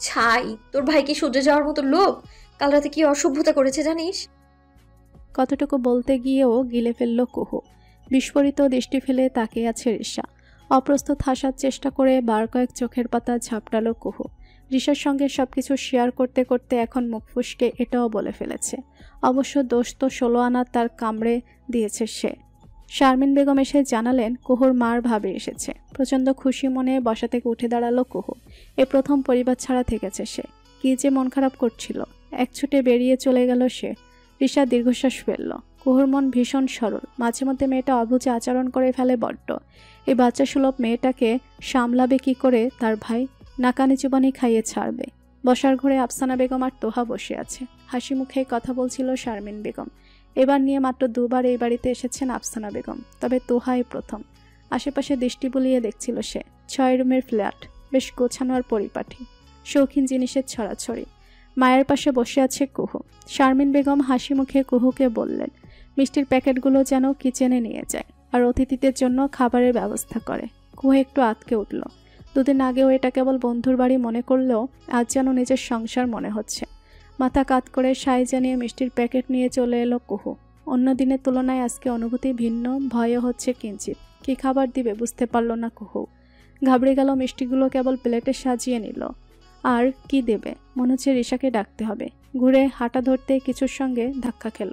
ছাই, তোর ভাই কি শুধরে যাওয়ার মতো লোক? কাল রাতে কি অসভ্যতা করেছে জানিস? কতটুকু বলতে গিয়েও গিলে ফেলল কুহু। বিস্ফোরিত দৃষ্টি ফেলে তাকিয়ে আছে ঋষা। অপ্রস্তুত হাসার চেষ্টা করে বার কয়েক চোখের পাতা ঝাপটালো কুহু। ঋষার সঙ্গে সবকিছু শেয়ার করতে করতে এখন মুখ ফুসকে এটাও বলে ফেলেছে। অবশ্য দোষ তো 16 আনা তার কামড়ে দিয়েছে সে। শারমিন বেগম এসে জানালেন কুহুর মার ভাবে এসেছে। প্রচণ্ড খুশি মনে বসা থেকে উঠে দাঁড়ালো কুহু। এ প্রথম পরিবার ছাড়া থেকেছে সে। কি যে মন খারাপ করছিল, এক ছুটে বেরিয়ে চলে গেল সে। ঋষা দীর্ঘশ্বাস ফেলল। কুহুর মন ভীষণ সরল, মাঝে মধ্যে মেয়েটা অবুঝে আচরণ করে ফেলে বড্ড। এই বাচ্চা সুলভ মেয়েটাকে সামলাবে কি করে তার ভাই? নাকানি চুবানি খাইয়ে ছাড়বে। বসার ঘরে আফসানা বেগম আর তোহা বসে আছে। হাসি মুখে কথা বলছিল শারমিন বেগম। এবার নিয়ে মাত্র 2 বার এই বাড়িতে এসেছেন আফসানা বেগম, তবে তোহাই প্রথম। আশেপাশে দৃষ্টি বুলিয়ে দেখছিল সে। 6 রুমের ফ্ল্যাট, বেশ গোছানো আর পরিপাটি, শৌখিন জিনিসের ছড়াছড়ি। মায়ের পাশে বসে আছে কুহু। শারমিন বেগম হাসি মুখে কুহুকে বললেন মিষ্টির প্যাকেটগুলো যেন কিচেনে নিয়ে যায় আর অতিথিদের জন্য খাবারের ব্যবস্থা করে। কুহু একটু আতকে উঠল। 2 দিন আগেও এটা কেবল বন্ধুর বাড়ি মনে করলেও আজ যেন নিজের সংসার মনে হচ্ছে। মাথা কাত করে সাই জানিয়ে মিষ্টির প্যাকেট নিয়ে চলে এলো কুহু। অন্য দিনের তুলনায় আজকে অনুভূতি ভিন্ন, ভয়ও হচ্ছে কিঞ্চিত। কি খাবার দিবে বুঝতে পারল না কুহু। ঘাবড়ে গেল, মিষ্টিগুলো কেবল প্লেটে সাজিয়ে নিল। আর কি দেবে? মনে হচ্ছে ঋষাকে ডাকতে হবে। ঘুরে হাঁটা ধরতে কিছুর সঙ্গে ধাক্কা খেল।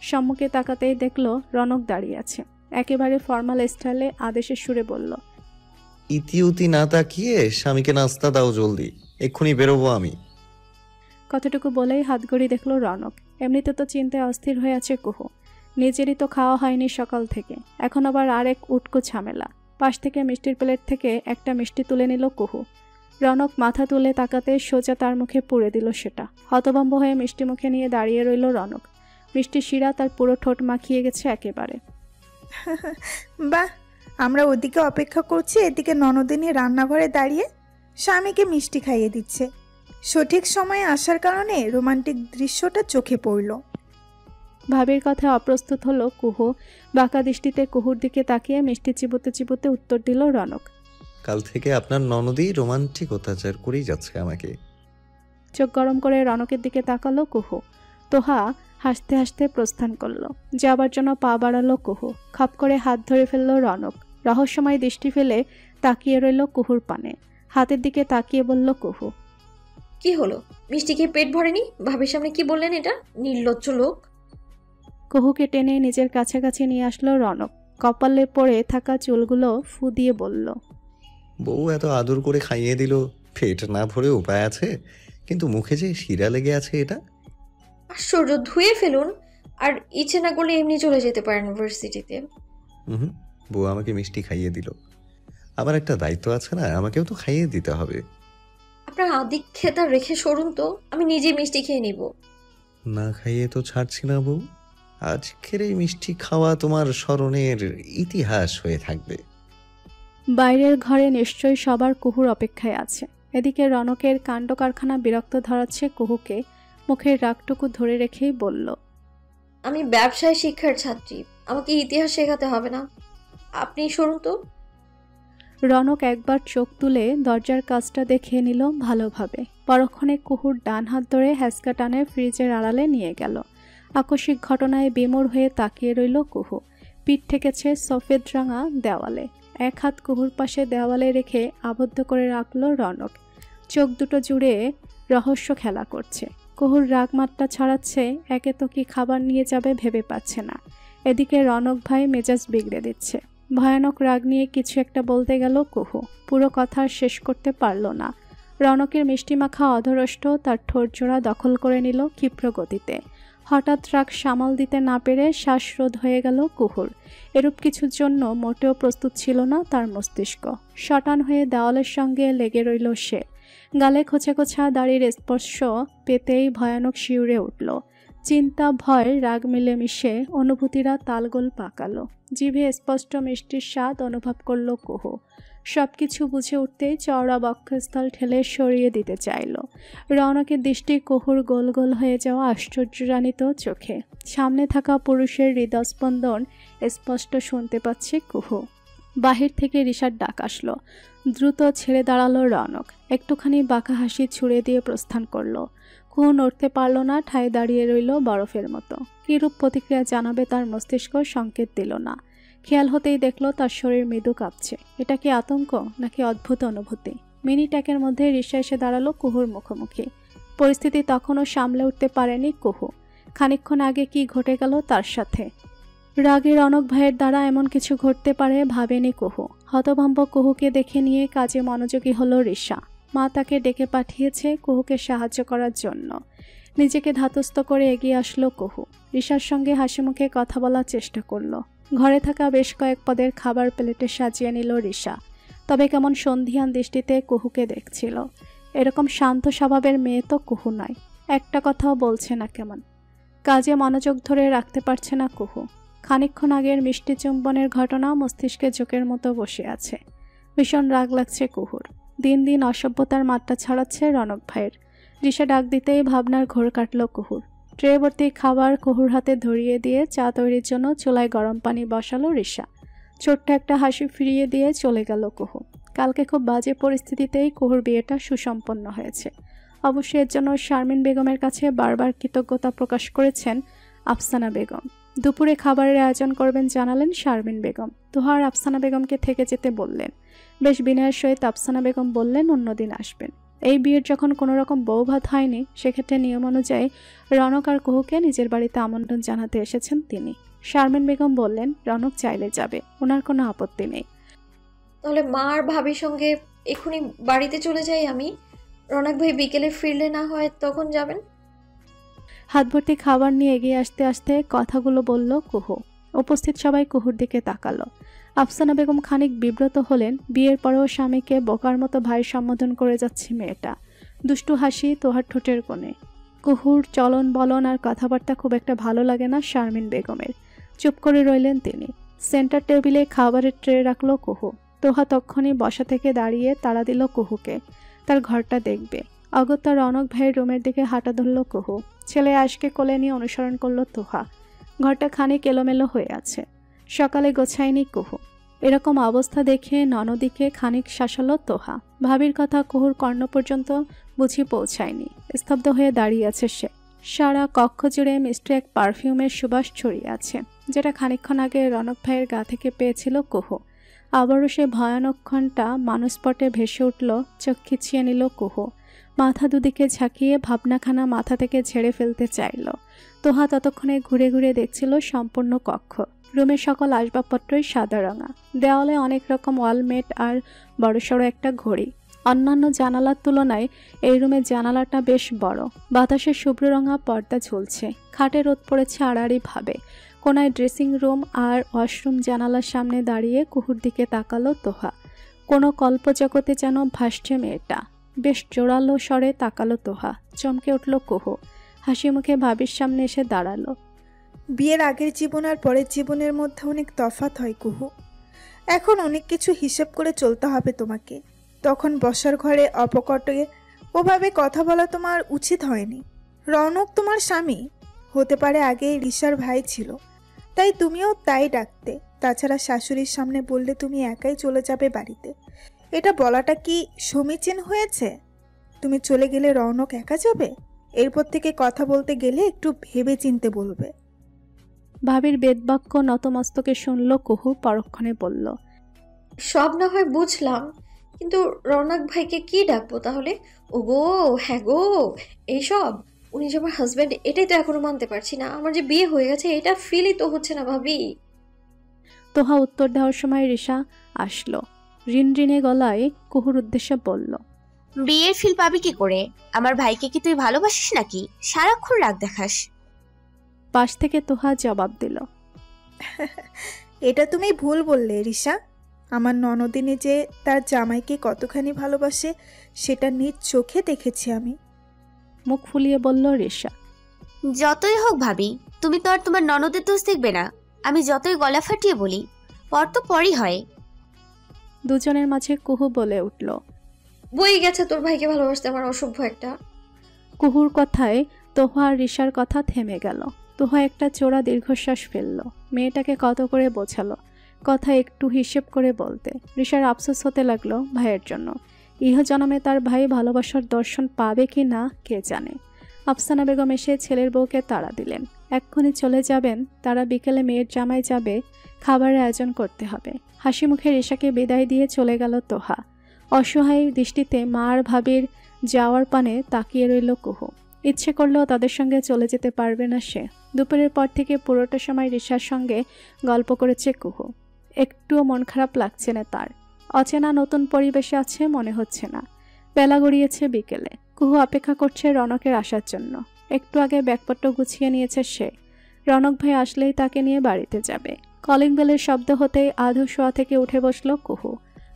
সম্মুখে তাকাতেই দেখল রনক দাঁড়িয়ে আছে। একেবারে ফর্মাল স্টাইলে আদেশের সুরে বলল, ইতিউতি না তাকিয়ে স্বামীকে নাস্তা দাও জলদি, এক্ষুনি বেরোবো আমি। কতটুকু বলেই হাত ঘড়ি দেখল রনক। এমনিতে তো চিন্তায় অস্থির হয়ে আছে কুহু। নিজেরই তো খাওয়া হয়নি সকাল থেকে, এখন আবার আরেক উটকো ঝামেলা। পাশ থেকে মিষ্টির প্লেট থেকে একটা মিষ্টি তুলে নিল কুহু। রনক মাথা তুলে তাকাতে সোজা তার মুখে পুড়ে দিল সেটা। হতভম্ব হয়ে মিষ্টি মুখে নিয়ে দাঁড়িয়ে রইল রনক। মিষ্টির শিরা তার পুরো ঠোঁট মাখিয়ে গেছে একেবারে। বাহ, আমরা ওদিকে অপেক্ষা করছি, এদিকে ননদিনী রান্নাঘরে দাঁড়িয়ে স্বামীকে মিষ্টি খাইয়ে দিচ্ছে। সঠিক সময়ে আসার কারণে রোমান্টিক দৃশ্যটা চোখে পড়ল। ভাবির কথায় অপ্রস্তুত হলো কুহু। বাঁকা দৃষ্টিতে কুহুর দিকে তাকিয়ে মিষ্টি চিবোতে চিবোতে উত্তর দিল রনক, কাল থেকে আপনার ননদই রোমান্টিক অত্যাচার করেই যাচ্ছে আমাকে। চোখ গরম করে রনকের দিকে তাকালো কুহু। তোহা হাসতে হাসতে প্রস্থান করলো। যাবার জন্য পা বাড়ালো কুহু। খাপ করে হাত ধরে ফেললো রনক। রহস্যময় দৃষ্টি ফেলে তাকিয়ে রইল কুহুর পানে। হাতের দিকে তাকিয়ে বলল কুহু, কি হলো? মিষ্টি খেয়ে পেট ভরেনি? ভাবির সামনে কি বললেন এটা? নির্লজ্জ লোক। কুহুকে টেনে নিজের কাছাকাছি নিয়ে আসলো রনক। কপালে পড়ে থাকা চুলগুলো ফু দিয়ে বলল, বউ এত আদর করে খাইয়ে দিল, পেট না ভরে উপায় আছে? কিন্তু মুখে যে শিরা লেগে আছে এটা। আশ্চর্য, ধুয়ে ফেলুন। আর ইচ্ছে না করলে এমনি চলে যেতে পারেন ইউনিভার্সিটিতে। বউ আমাকে মিষ্টি খাইয়ে দিল, আমার একটা দায়িত্ব আছে না, আমাকেও তো খাইয়ে দিতে হবে। আপনার আদিক্ষেতা রেখে সরুন তো, আমি নিজে মিষ্টি খেয়ে নিব। না খাইয়ে তো ছাড়ছি না বউ। আজকের এই মিষ্টি খাওয়া তোমার স্মরণের ইতিহাস হয়ে থাকবে। বাইরের ঘরে নিশ্চয়ই সবার কুহুর অপেক্ষায় আছে। এদিকে রনকের কাণ্ড কারখানা বিরক্ত ধরাচ্ছে কুহুকে। মুখের রাগটুকু ধরে রেখেই বলল, আমি ব্যবসায় শিক্ষার ছাত্রী, আমাকে ইতিহাস শেখাতে হবে না। আপনি সরুন তো। রনক একবার চোখ তুলে দরজার কাজটা দেখে নিল ভালোভাবে। পরক্ষণে কুহুর ডান হাত ধরে হ্যাসকা টানে ফ্রিজের আড়ালে নিয়ে গেল। আকস্মিক ঘটনায় বিমূঢ় হয়ে তাকিয়ে রইল কুহু। পিঠ ঠেকেছে সফেদ রাঙা দেওয়ালে। এক হাত কুহুর পাশে দেওয়ালে রেখে আবদ্ধ করে রাখল রনক। চোখ দুটো জুড়ে রহস্য খেলা করছে। কুহুর রাগ মাত্রা ছড়াচ্ছে। একে তো কি খাবার নিয়ে যাবে ভেবে পাচ্ছে না। এদিকে রনক ভাই মেজাজ বিগড়ে দিচ্ছে। ভয়ানক রাগ নিয়ে কিছু একটা বলতে গেল কুহু। পুরো কথা শেষ করতে পারল না। রনকের মিষ্টিমাখা অধরষ্ট তার ঠোঁটজোড়া দখল করে নিল ক্ষিপ্র গতিতে। হঠাৎ রাগ সামাল দিতে না পেরে শ্বাসরোধ হয়ে গেল কুহুর। এরূপ কিছুর জন্য মোটেও প্রস্তুত ছিল না তার মস্তিষ্ক। শটান হয়ে দেওয়ালের সঙ্গে লেগে রইল সে। গালে খোঁচা খোঁচা দাড়ির স্পর্শ পেতেই ভয়ানক শিউরে উঠল। চিন্তা, ভয়, রাগ মিলেমিশে অনুভূতিরা তালগোল পাকালো। জিভে স্পষ্ট মিষ্টির স্বাদ অনুভব করল কুহু। সবকিছু বুঝে উঠতেই চওড়া বক্ষস্থল ঠেলে সরিয়ে দিতে চাইল। রৌনকের দৃষ্টি কুহুর গোল গোল হয়ে যাওয়া আশ্চর্যজনিত চোখে। সামনে থাকা পুরুষের হৃদস্পন্দন স্পষ্ট শুনতে পাচ্ছে কুহু। বাহির থেকে রিশার ডাক আসলো। দ্রুত ছেড়ে দাঁড়ালো রৌনক। একটুখানি বাঁকা হাসি ছুড়ে দিয়ে প্রস্থান করলো। কুহু নড়তে পারল না, ঠায় দাঁড়িয়ে রইল বরফের মতো। কিরূপ প্রতিক্রিয়া জানাবে তার মস্তিষ্ক সংকেত দিল না। খেয়াল হতেই দেখল তার শরীর মৃদু কাঁপছে। এটা কি আতঙ্ক নাকি অদ্ভুত অনুভূতি? মিনিট একের মধ্যে রিশা এসে দাঁড়ালো কুহুর মুখোমুখি। পরিস্থিতি তখনও সামলে উঠতে পারেনি কুহু। খানিকক্ষণ আগে কি ঘটে গেল তার সাথে। রাগে রনক ভাইয়ের দ্বারা এমন কিছু ঘটতে পারে ভাবেনি কুহু। হতভম্ব কুহুকে দেখে নিয়ে কাজে মনোযোগী হলো রিশা। মা তাকে ডেকে পাঠিয়েছে কুহুকে সাহায্য করার জন্য। নিজেকে ধাতস্থ করে এগিয়ে আসলো কুহু। রিশার সঙ্গে হাসি মুখে কথা বলার চেষ্টা করলো। ঘরে থাকা বেশ কয়েক পদের খাবার প্লেটে সাজিয়ে নিল রিশা। তবে কেমন সন্ধিয়ান দৃষ্টিতে কুহুকে দেখছিল। এরকম শান্ত স্বভাবের মেয়ে তো কুহু নয়। একটা কথাও বলছে না কেমন। কাজে মনোযোগ ধরে রাখতে পারছে না কুহু। খানিকক্ষণ আগের মিষ্টি চুম্বনের ঘটনা মস্তিষ্কে জোকের মতো বসে আছে। ভীষণ রাগ লাগছে কুহুর। দিন দিন অসভ্যতার মাত্রা ছড়াচ্ছে রনক ভাইয়ের। রিশা ডাক দিতেই ভাবনার ঘোর কাটল কুহুর। ট্রে ভর্তি খাবার কুহুর হাতে ধরিয়ে দিয়ে চা তৈরির জন্য চুলায় গরম পানি বসালো রিশা। ছোট্ট একটা হাসি ফিরিয়ে দিয়ে চলে গেল কুহু। কালকে খুব বাজে পরিস্থিতিতেই কুহুর বিয়েটা সুসম্পন্ন হয়েছে। অবশ্যই এর জন্য শারমিন বেগমের কাছে বারবার কৃতজ্ঞতা প্রকাশ করেছেন আফসানা বেগম। দুপুরে খাবারের আয়োজন করবেন জানালেন শারমিন বেগম। তোহার আফসানা বেগমকে থেকে যেতে বললেন। বেশ বিনয়ের সহিত আফসানা বেগম বললেন অন্যদিন আসবেন। এই বিয়ের যখন কোনো রকম বৌভাত হয়নি, সেক্ষেত্রে নিয়ম অনুযায়ী রনক আর কুহুকে নিজের বাড়িতে আমন্ত্রণ জানাতে এসেছেন তিনি। শারমিন বেগম বললেন রনক চাইলে যাবে, ওনার কোনো আপত্তি নেই। তাহলে মা আর ভাবির সঙ্গে এখনই বাড়িতে চলে যাই আমি। রনক ভাই বিকেলে ফিরলে না হয় তখন যাবেন। হাত ভর্তি খাবার নিয়ে এগিয়ে আসতে আসতে কথাগুলো বলল কুহু। উপস্থিত সবাই কুহুর দিকে তাকালো। আফসানা বেগম খানিক বিব্রত হলেন। বিয়ের পরেও স্বামীকে বোকার মতো ভাই সম্বোধন করে যাচ্ছে মেয়েটা। দুষ্টু হাসি তোহার ঠোঁটের কোণে। কুহুর চলন বলন আর কথাবার্তা খুব একটা ভালো লাগে না শারমিন বেগমের। চুপ করে রইলেন তিনি। সেন্টার টেবিলে খাবারের ট্রে রাখলো কুহু। তোহা তক্ষণই বসা থেকে দাঁড়িয়ে তাড়া দিল কুহুকে। তার ঘরটা দেখবে। অগত্যা রনক ভাইয়ের রুমের দিকে হাঁটা ধরল কুহু। ছেলে আশকে কোলে নিয়ে অনুসরণ করলো তোহা। ঘরটা খানিক এলোমেলো হয়ে আছে। সকালে গোছায়নি কুহু। এরকম অবস্থা দেখে ননদিকে খানিক শাসালো তোহা। ভাবির কথা কুহুর কর্ণ পর্যন্ত বুঝি পৌঁছায়নি। স্তব্ধ হয়ে দাঁড়িয়ে আছে সে। সারা কক্ষ জুড়ে মিষ্টি এক পারফিউমের সুবাস ছড়িয়ে আছে, যেটা খানিকক্ষণ আগে রনক ভাইয়ের গা থেকে পেয়েছিল কুহু। আবারও সে ভয়ানক ক্ষণটা মানসপটে ভেসে উঠল। চোখ খিচিয়ে নিল কুহু। মাথা দুদিকে ঝাঁকিয়ে ভাবনাখানা মাথা থেকে ঝেড়ে ফেলতে চাইল। তোহা ততক্ষণে ঘুরে ঘুরে দেখছিল সম্পূর্ণ কক্ষ। রুমের সকল আসবাবপত্রই সাদা রঙা। দেওয়ালে অনেক রকম ওয়ালমেট আর বড়সড় একটা ঘড়ি। অন্যান্য জানালার তুলনায় এই রুমের জানালাটা বেশ বড়। বাতাসে শুভ্র রঙা পর্দা ঝুলছে। খাটে রোদ পড়েছে আড়াআড়ি ভাবে। কোনায় ড্রেসিং রুম আর ওয়াশরুম জানালার সামনে দাঁড়িয়ে কুহুর দিকে তাকালো তোহা। কোনো কল্পজগতে যেন ভাসছে মেয়েটা। বেশ জোরালো স্বরে তাকালো তোহা। চমকে উঠল কুহু। হাসি মুখে ভাবির সামনে এসে দাঁড়ালো। বিয়ের আগের জীবন আর পরের জীবনের মধ্যে অনেক তফাৎ হয় কুহু। এখন অনেক কিছু হিসেব করে চলতে হবে তোমাকে। তখন বসার ঘরে অপকটে ওভাবে কথা বলা তোমার উচিত হয়নি। রৌনক তোমার স্বামী হতে পারে, আগে রিশার ভাই ছিল, তাই তুমিও তাই ডাকতে। তাছাড়া শাশুড়ির সামনে বললে তুমি একাই চলে যাবে বাড়িতে, এটা বলাটা কি সমীচীন হয়েছে? তুমি চলে গেলে রৌনক একা যাবে? এরপর থেকে কথা বলতে গেলে একটু ভেবে চিনতে বলবে। ভাবির বেদবাক্য নতমস্তকে শুনল কুহু। পরক্ষণে বলল, সব না হয় বুঝলাম, কিন্তু রৌনক ভাইকে কি ডাকবো তাহলে? ও গো, হ্যাঁ গো, এইসব। উনি যে আমার হাজব্যান্ড এটাই তো এখনো মানতে পারছি না। আমার যে বিয়ে হয়ে গেছে এটা ফিলই তো হচ্ছে না ভাবি। তোহা উত্তর দেওয়ার সময় রিশা আসলো। রিনরিনে গলায় কুহুর উদ্দেশ্যে বলল, বিয়ের ফিল পাবি কি করে? আমার ভাইকে কি তুই ভালোবাসিস নাকি? সারাক্ষণ রাগ দেখাস। পাশ থেকে তোহা জবাব দিল, এটা তুমি ভুল বললে রিশা। আমার ননদিনী যে তার জামাইকে কতখানি ভালোবাসে সেটা নিজ চোখে দেখেছি আমি। মুখ ফুলিয়ে বলল রিশা। যতই হোক ভাবি, তুমি তো আর তোমার ননদের দোষ দেখবে না। আমি যতই গলা ফাটিয়ে বলি, পর তো পরই হয়। দুজনের মাঝে কুহু বলে উঠল, বই গেছে তোর ভাইকে ভালোবাসতে, আমার অসভ্য একটা। কুহুর কথায় তোহা আর রিশার কথা থেমে গেল। তোহা একটা চোরা দীর্ঘশ্বাস ফেলল। মেয়েটাকে কত করে বোঝালো, কথা একটু হিসেব করে বলতে। রিশার আফসোস হতে লাগলো ভাইয়ের জন্য। ইহজন্মে তার ভাই ভালোবাসার দর্শন পাবে কি না কে জানে। আফসানা বেগম এসে ছেলের বউকে তাড়া দিলেন। এক্ষুনি চলে যাবেন তারা। বিকেলে মেয়ের জামাই যাবে, খাবারের আয়োজন করতে হবে। হাসি মুখে রিশাকে বিদায় দিয়ে চলে গেল তোহা। অসহায় দৃষ্টিতে মা আর ভাবির যাওয়ার পানে তাকিয়ে রইল কুহু। ইচ্ছে করলেও তাদের সঙ্গে চলে যেতে পারবে না সে। দুপুরের পর থেকে পুরোটা সময় রিশার সঙ্গে গল্প করেছে কুহু। একটুও মন খারাপ লাগছে না তার। অচেনা নতুন পরিবেশে আছে মনে হচ্ছে না। বেলা গড়িয়েছে বিকেলে। কুহু অপেক্ষা করছে রনকের আসার জন্য। একটু আগে ব্যাগপত্র গুছিয়ে নিয়েছে সে। রনক ভাই আসলেই তাকে নিয়ে বাড়িতে যাবে। কলিং বেলের শব্দ হতেই আধো শোয়া থেকে উঠে বসল কুহু।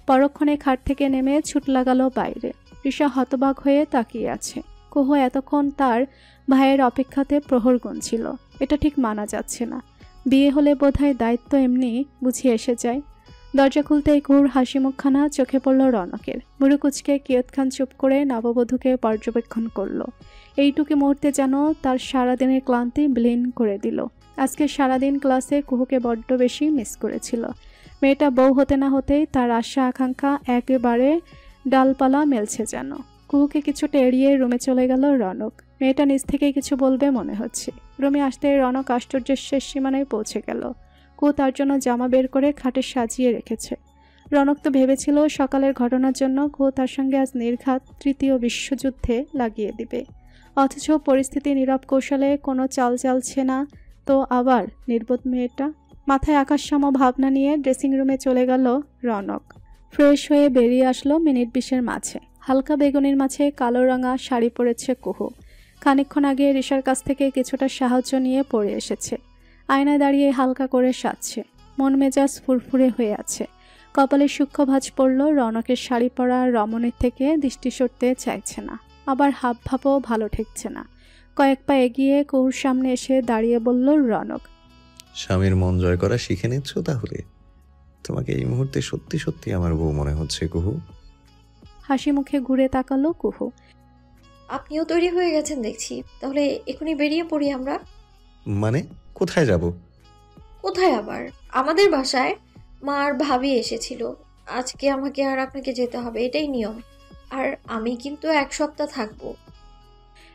পরক্ষণে খাট থেকে নেমে ছুট লাগালো বাইরে। রিশা হতবাক হয়ে তাকিয়ে আছে। কুহু এতক্ষণ তার ভাইয়ের অপেক্ষাতে প্রহর গুনছিল। এটা ঠিক মানা যাচ্ছে না। বিয়ে হলে বোধহয় দায়িত্ব এমনি বুঝিয়ে এসে যায়। দরজা খুলতেই কুহুর হাসি মুখখানা চোখে পড়ল রনকের। মুড়ু কুচকে কিয়ৎক্ষণ চুপ করে নববধূকে পর্যবেক্ষণ করল। এইটুকু মুহূর্তে যেন তার সারাদিনের ক্লান্তি বিলীন করে দিল। আজকে সারাদিন ক্লাসে কুহুকে বড্ড বেশি মিস করেছিল। মেয়েটা বউ হতে না হতেই তার আশা আকাঙ্ক্ষা একেবারে ডালপালা মেলছে যেন। কুহুকে কিছুটা এড়িয়ে রুমে চলে গেল রনক। মেয়েটা নিজ থেকেই কিছু বলবে মনে হচ্ছে। রুমে আসতে রনক আশ্চর্যের শেষ সীমানায় পৌঁছে গেল। কুহু তার জন্য জামা বের করে খাটে সাজিয়ে রেখেছে। রনক তো ভেবেছিল সকালের ঘটনার জন্য কুহু তার সঙ্গে আজ নির্ঘাত তৃতীয় বিশ্বযুদ্ধে লাগিয়ে দিবে। অথচ পরিস্থিতি নীরব কৌশলে কোনো চাল চালছে না তো আবার নির্বোধ মেয়েটা। মাথায় আকাশসম ভাবনা নিয়ে ড্রেসিং রুমে চলে গেল রনক। ফ্রেশ হয়ে বেরিয়ে আসলো মিনিট 20-এর মাঝে। হালকা বেগুনির মাঝে কালো রঙা শাড়ি পরেছে কুহু। খানিকক্ষণ আগে রিশার কাছ থেকে কিছুটা সাহায্য নিয়ে পরে এসেছে। আয়নায় দাঁড়িয়ে হালকা করে সাজছে। মন মেজাজ ফুরফুরে হয়ে আছে। কপালে সূক্ষ্ম ভাঁজ পড়ল। রনকের শাড়ি পরা রমণীর থেকে দৃষ্টি সরতে চাইছে না, আবার হাব ভাবও ভালো ঠেকছে না। কয়েক পা এগিয়ে কুহুর সামনে এসে দাঁড়িয়ে বলল রনক, স্বামীর মন জয় করা শিখে নিচ্ছ তাহলে? তোমাকে এই মুহূর্তে সত্যি সত্যি আমার বউ মনে হচ্ছে কুহু। হাসি মুখে ঘুরে তাকালো কুহু। আপনিও তৈরি হয়ে গেছেন দেখছি, তাহলে এখনই বেরিয়ে পড়ি আমরা। মানে কোথায় যাব? কোথায় আবার? আমাদের বাসায় মা আর ভাবি এসেছিল। আজকে আমাকে আর আপনাকে যেতে হবে, এটাই নিয়ম। আর আমি কিন্তু 1 সপ্তাহ থাকবো।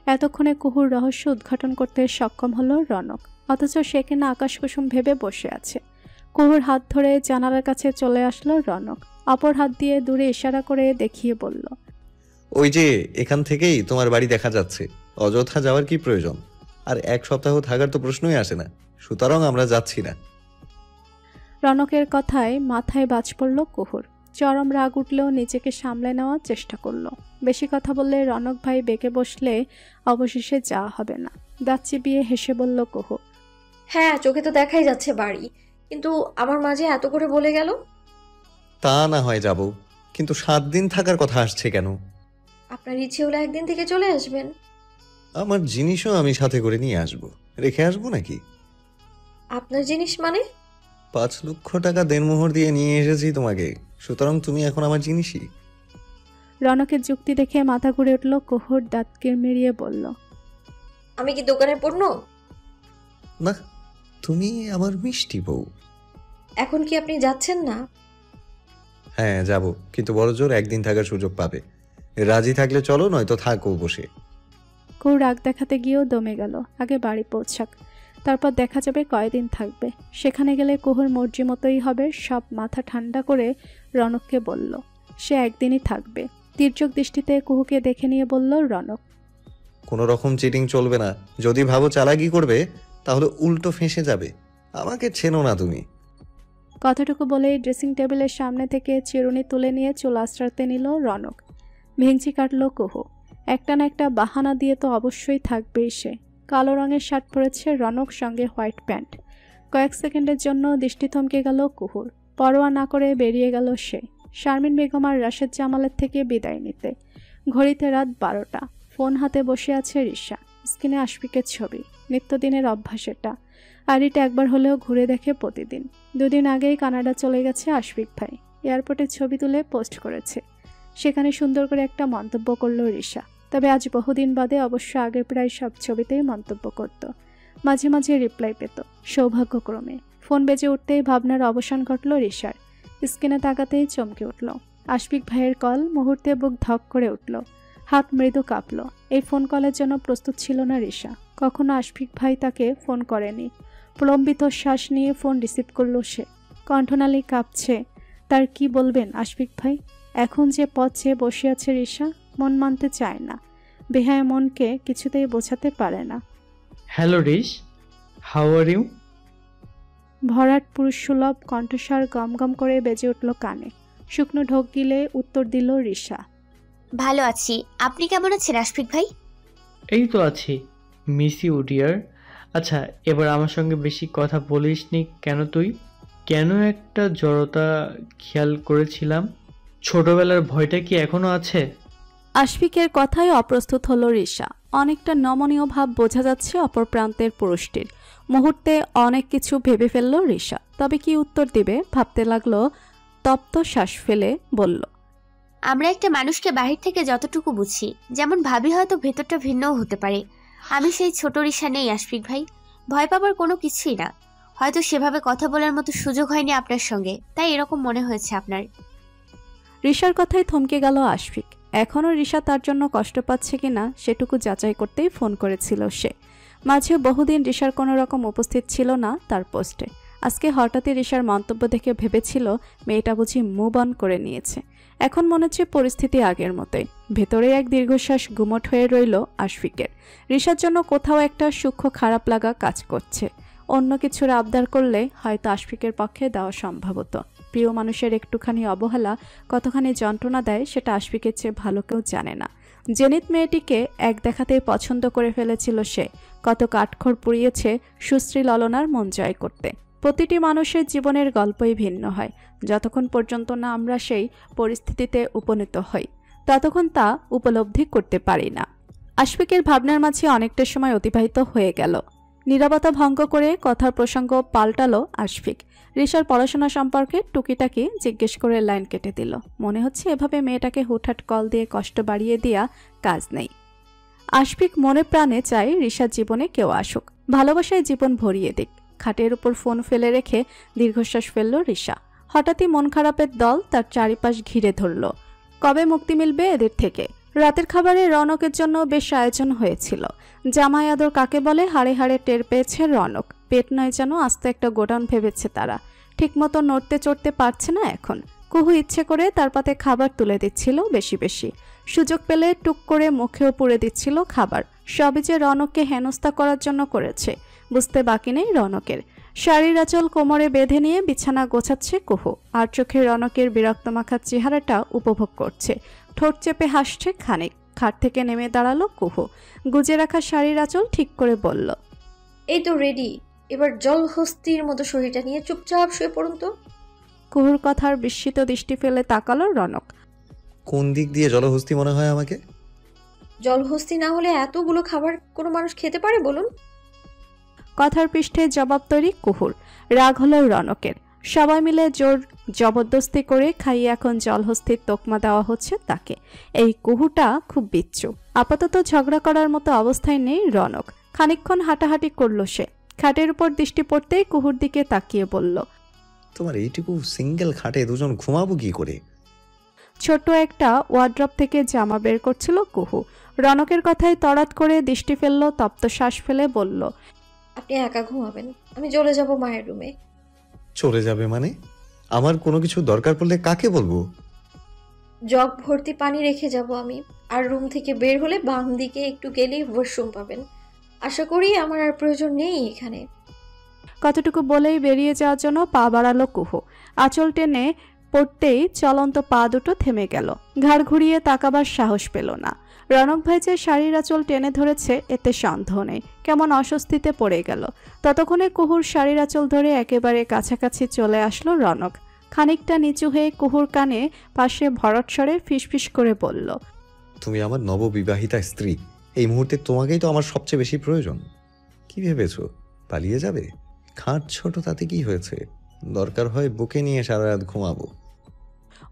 এতক্ষণে কুহুর রহস্য উদ্ঘাটন করতে সক্ষম হলো রনক। অথচ সে কিনা আকাশ কুসুম ভেবে বসে আছে। কুহুর হাত ধরে জানালার কাছে চলে আসলো রনক। অপর হাত দিয়ে দূরে ইশারা করে দেখিয়ে বলল, ওই যে এখান থেকেই তোমার বাড়ি দেখা যাচ্ছে। অযথা যাওয়ার কি প্রয়োজন? আর 1 সপ্তাহ থাকার তো প্রশ্নই আসে না। সুতরাং আমরা যাচ্ছি না। রনকের কথায় মাথায় বাজ পড়ল কুহুর। চরম রাগ উঠলেও নিজেকে সামলে নেওয়ার চেষ্টা করলো। বেশি কথা বললে রনক ভাই বেঁকে বসলে অবশেষে যাওয়া হবে না। দাঁত চিবিয়ে হেসে বলল কুহু, হ্যাঁ, চোখে তো দেখাই যাচ্ছে বাড়ি, কিন্তু আমার মাঝে এত করে বলে গেল। তা না হয় যাব, কিন্তু 7 দিন থাকার কথা আসছে কেন? আপনার ইচ্ছে হলে একদিন থেকে চলে আসবেন। আমার জিনিসও আমি সাথে করে নিয়ে আসবো। রেখে আসবো নাকি? আপনার জিনিস মানে? 5 লক্ষ টাকা দেনমোহর দিয়ে নিয়ে এসেছি তোমাকে, সুতরাং তুমি এখন আমার জিনিসই। রনকের যুক্তি দেখে মাথা ঘুরে উঠল কুহুর। দাঁত কিরমিরিয়ে বলল, আমি কি দোকানের পণ্য? না, তুমি আমার মিষ্টি বউ। এখন কি আপনি যাচ্ছেন না? হ্যাঁ যাব, কিন্তু বড়জোর 1 দিন থাকার সুযোগ পাবে। রাজি থাকলে চলো, নয়তো থাকো বসে। কুহু রাগ দেখাতে গিয়েও দমে গেল। আগে বাড়ি পৌঁছাক, তারপর দেখা যাবে কয়দিন থাকবে। সেখানে গেলে কুহুর মর্জি মতোই হবে। সব মাথা ঠান্ডা করে রনককে বলল, সে 1 দিনই থাকবে। তীর্যক দৃষ্টিতে কুহুকে দেখে নিয়ে বলল রনক, কোনো রকম চিটিং চলবে না। যদি ভাবো চালাকি করবে তাহলে উল্টো ফেঁসে যাবে। আমাকে চেনো না তুমি। কথাটুকু বলেই ড্রেসিং টেবিলের সামনে থেকে চিরুনি তুলে নিয়ে চুল আঁচড়াতে নিল রনক। ভেঙচি কাটল কুহু। একটা না একটা বাহানা দিয়ে তো অবশ্যই থাকবেই সে। কালো রঙের শার্ট পরেছে রনক, সঙ্গে হোয়াইট প্যান্ট। কয়েক সেকেন্ডের জন্য দৃষ্টি থমকে গেল কুহুর। পরোয়া না করে বেরিয়ে গেল সে শারমিন বেগম আর রাশেদ জামালের থেকে বিদায় নিতে। ঘড়িতে রাত 12টা। ফোন হাতে বসে আছে রিশা। স্ক্রিনে আশফিকের ছবি, নিত্যদিনের অভ্যাস এটা। আর এটা একবার হলেও ঘুরে দেখে প্রতিদিন। 2 দিন আগেই কানাডা চলে গেছে আশফিক ভাই। এয়ারপোর্টে ছবি তুলে পোস্ট করেছে। সেখানে সুন্দর করে একটা মন্তব্য করলো রিশা। তবে আজ বহুদিন বাদে অবশ্য আগের প্রায় সব ছবিতেই মন্তব্য করত, মাঝে মাঝে রিপ্লাই পেত। সৌভাগ্যক্রমে ফোন বেজে উঠতেই ভাবনার অবসান ঘটল রিশার। স্ক্রিনে তাকাতেই চমকে উঠল। আশফিক ভাইয়ের কল। মুহূর্তে বুক ধক করে উঠল, হাত মৃদু কাঁপল। এই ফোন কলের জন্য প্রস্তুত ছিল না রিশা। কখনো আশফিক ভাই তাকে ফোন করেনি। প্রলম্বিত শ্বাস নিয়ে ফোন রিসিভ করল সে। কণ্ঠনালী কাঁপছে। তার কি বলবেন আশফিক ভাই? এখন যে পথ চেয়ে বসে আছে রিশা, মন মানতে চায় না। বেহায় মনকে কিছুতেই বোঝাতে পারে না। Hello Rish, how are you? ভরাট পুরুষ সুলভ কণ্ঠস্বর গমগম করে বেজে উঠল কানে। শুকনো ঢোক গিলে উত্তর দিল রিশা। ভালো আছি, আপনি কেমন আছেন আশফিক ভাই? এই তো আছি, মিস ইউ ডিয়ার। আচ্ছা, এবার আমার সঙ্গে বেশি কথা বলিসনি কেন তুই? কেন একটা জড়তা খেয়াল করেছিলাম। ছোটবেলার ভয়টা কি এখনো আছে? আশফিকের কথায় অপ্রস্তুত হলো রিশা। অনেকটা নমনীয় ভাব বোঝা যাচ্ছে অপর প্রান্তের পুরুষটির। মুহূর্তে অনেক কিছু ভেবে ফেলল রিশা। তবে কি উত্তর দিবে ভাবতে লাগলো। তপ্ত শ্বাস ফেলে বলল, আমরা একটা মানুষকে বাহির থেকে যতটুকু বুঝি, যেমন ভাবি, হয়তো ভেতরটা ভিন্নও হতে পারে। আমি সেই ছোট রিশা নেই আশফিক ভাই। ভয় পাবার কোনো কিছুই না। হয়তো সেভাবে কথা বলার মতো সুযোগ হয়নি আপনার সঙ্গে, তাই এরকম মনে হয়েছে আপনার। রিশার কথায় থমকে গেল আশফিক। এখনও রিশা তার জন্য কষ্ট পাচ্ছে কিনা সেটুকু যাচাই করতেই ফোন করেছিল সে। মাঝে বহুদিন রিশার কোনো রকম উপস্থিত ছিল না তার পোস্টে। আজকে হঠাৎই রিশার মন্তব্য দেখে ভেবেছিল মেয়েটা বুঝি মুভ অন করে নিয়েছে। এখন মনে হচ্ছে পরিস্থিতি আগের মতোই। ভেতরে এক দীর্ঘশ্বাস গুমট হয়ে রইল আশফিকের। রিশার জন্য কোথাও একটা সূক্ষ্ম খারাপ লাগা কাজ করছে। অন্য কিছুর আবদার করলে হয়তো আশফিকের পক্ষে দেওয়া সম্ভব হতো। প্রিয় মানুষের একটুখানি অবহেলা কতখানি যন্ত্রণা দেয় সেটা আশফিকের চেয়ে ভালো কেউ জানে না। জেনিত মেয়েটিকে এক দেখাতেই পছন্দ করে ফেলেছিল সে। কত কাঠখড় পুড়িয়েছে সুশ্রী ললনার মন জয় করতে। প্রতিটি মানুষের জীবনের গল্পই ভিন্ন হয়। যতক্ষণ পর্যন্ত না আমরা সেই পরিস্থিতিতে উপনীত হই, ততক্ষণ তা উপলব্ধি করতে পারি না। আশফিকের ভাবনার মাঝে অনেকটা সময় অতিবাহিত হয়ে গেল। নীরবতা ভঙ্গ করে কথার প্রসঙ্গ পাল্টালো আশফিক। রিশার পড়াশোনা সম্পর্কে টুকিটাকি জিজ্ঞেস করে লাইন কেটে দিল। মনে হচ্ছে এভাবে মেয়েটাকে হুটহাট কল দিয়ে কষ্ট বাড়িয়ে দেয়া কাজ নেই। আশফিক মনে প্রাণে চায় রিশার জীবনে কেউ আসুক, ভালোবাসায় জীবন ভরিয়ে দিক। খাটের উপর ফোন ফেলে রেখে দীর্ঘশ্বাস ফেলল রিশা। হঠাৎই মন খারাপের দল তার চারিপাশ ঘিরে ধরল। কবে মুক্তি মিলবে এদের থেকে? রাতের খাবারে রনকের জন্য বেশ আয়োজন হয়েছিল। জামাই আদর কাকে বলে হাড়ে হাড়ে টের পেয়েছে রনক। পেট নয় যেন আস্তে একটা গোডাউন ভেবেছে তারা। ঠিকমতো নড়তে চড়তে পারছে না এখন। কুহু ইচ্ছে করে তার পাতে খাবার তুলে দিচ্ছিল বেশি বেশি। সুযোগ পেলে টুক করে মুখেও পুড়ে দিচ্ছিল খাবার। সবই যে রনককে হেনস্থা করার জন্য করেছে, বুঝতে বাকি নেই রনকের। শাড়ির আঁচল কোমরে বেঁধে নিয়ে বিছানা গোছাচ্ছে কুহু, আর চোখে রনকের বিরক্ত মাখা চেহারাটা উপভোগ করছে। ঠোঁট চেপে হাসছে খানিক। খাট থেকে নেমে দাঁড়ালো কুহু। গুজে রাখা শাড়ির আঁচল ঠিক করে বলল, এই তো রেডি। এবার জলহস্তির মতো শরীরটা নিয়ে চুপচাপ শুয়ে পড়ুন তো। কুহুর কথার বিস্মিত দৃষ্টি ফেলে তাকালো রনক। কোন দিক দিয়ে জলহস্তি মনে হয় আমাকে? জলহস্তি না হলে এতগুলো খাবার কোনো মানুষ খেতে পারে বলুন? কথার পৃষ্ঠে জবাব তৈরি কুহুর। রাগ হলো রনকের। সবাই মিলে জোর জবরদস্তি করে খাইয়ে এখন জলহস্তির তোকমা দেওয়া হচ্ছে তাকে। এই কুহুটা খুব বিচ্ছু। আপাতত ঝগড়া করার মতো অবস্থায় নেই রনক। খানিকক্ষণ হাঁটাহাঁটি করলো সে। খাটের উপর দৃষ্টি পড়তেই কুহুর দিকে তাকিয়ে বলল, তোমার এইটুকু সিঙ্গেল খাটে দুজন ঘুমাবো কি করে? ছোট্ট একটা ওয়ার্ড্রপ থেকে জামা বের করছিল কুহু। রনকের কথায় তড়াৎ করে দৃষ্টি ফেললো, তপ্ত শ্বাস ফেলে বলল, আপনি একা ঘুমাবেন, আমি চলে যাব মায়ের রুমে। চলে যাবে মানে? আমার কোনো কিছু দরকার পড়লে কাকে বলবো? জগ ভর্তি পানি রেখে যাব আমি। আর রুম থেকে বের হলে বাম দিকে একটু গেলেই ওয়াশরুম পাবেন। আশা করি আমার আর প্রয়োজন নেই এখানে। কতটুকু বলেই বেরিয়ে যাওয়ার জন্য পা বাড়ালো কুহু। আঁচল টেনে পড়তেই চলন্ত পা দুটো থেমে গেল। ঘাড় ঘুরিয়ে তাকাবার সাহস পেল না। রনক ভাই যে শাড়ির আঁচল টেনে ধরেছে এতে সন্দেহ নেই, কেমন অস্বস্তিতে পড়ে গেল। ততক্ষণে কুহুর শাড়ির আঁচল ধরে একেবারে কাছাকাছি চলে আসলো রনক। খানিকটা নিচু হয়ে কুহুর কানে পাশে ভরট স্বরে ফিসফিস করে বলল, তুমি আমার নববিবাহিতা স্ত্রী, এই মুহূর্তে তোমাকেই তো আমার সবচেয়ে বেশি প্রয়োজন। কি ভেবেছো পালিয়ে যাবে? খাট ছোট তাতে কি হয়েছে? দরকার হয় বুকে নিয়ে সারা রাত ঘুমাবো।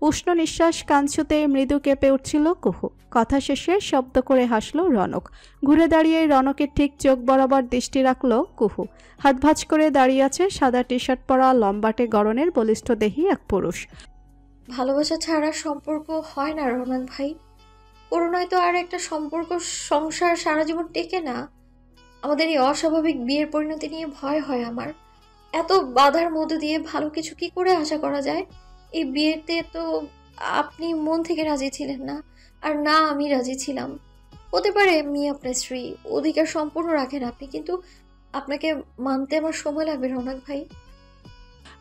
উষ্ণ নিঃশ্বাস কান ছুঁতে মৃদু কেঁপে উঠছিল কুহু। কথা শেষে শব্দ করে হাসল রনক। ঘুরে দাঁড়িয়ে রনকের ঠিক চোখ বরাবর দৃষ্টি রাখল কুহু। হাত ভাঁজ করে দাঁড়িয়ে আছে সাদা টি শার্ট পরা লম্বাটে গড়নের বলিষ্ঠ দেহী এক পুরুষ। ভালোবাসা ছাড়া সম্পর্ক হয় না রৌনক ভাই। করোনায় তো আর একটা সম্পর্ক সংসার সারা জীবন টেকে না। আমাদের এই অস্বাভাবিক বিয়ের পরিণতি নিয়ে ভয় হয় আমার। এত বাধার মধ্য দিয়ে ভালো কিছু কি করে আশা করা যায়? এই বিয়েতে তো আপনি মন থেকে রাজি ছিলেন না, আর না আমি রাজি ছিলাম। হতে পারে আমি আপনার স্ত্রী, অধিকার সম্পূর্ণ রাখেন আপনি, কিন্তু আপনাকে মানতে আমার সময় লাগবে রৌনক ভাই।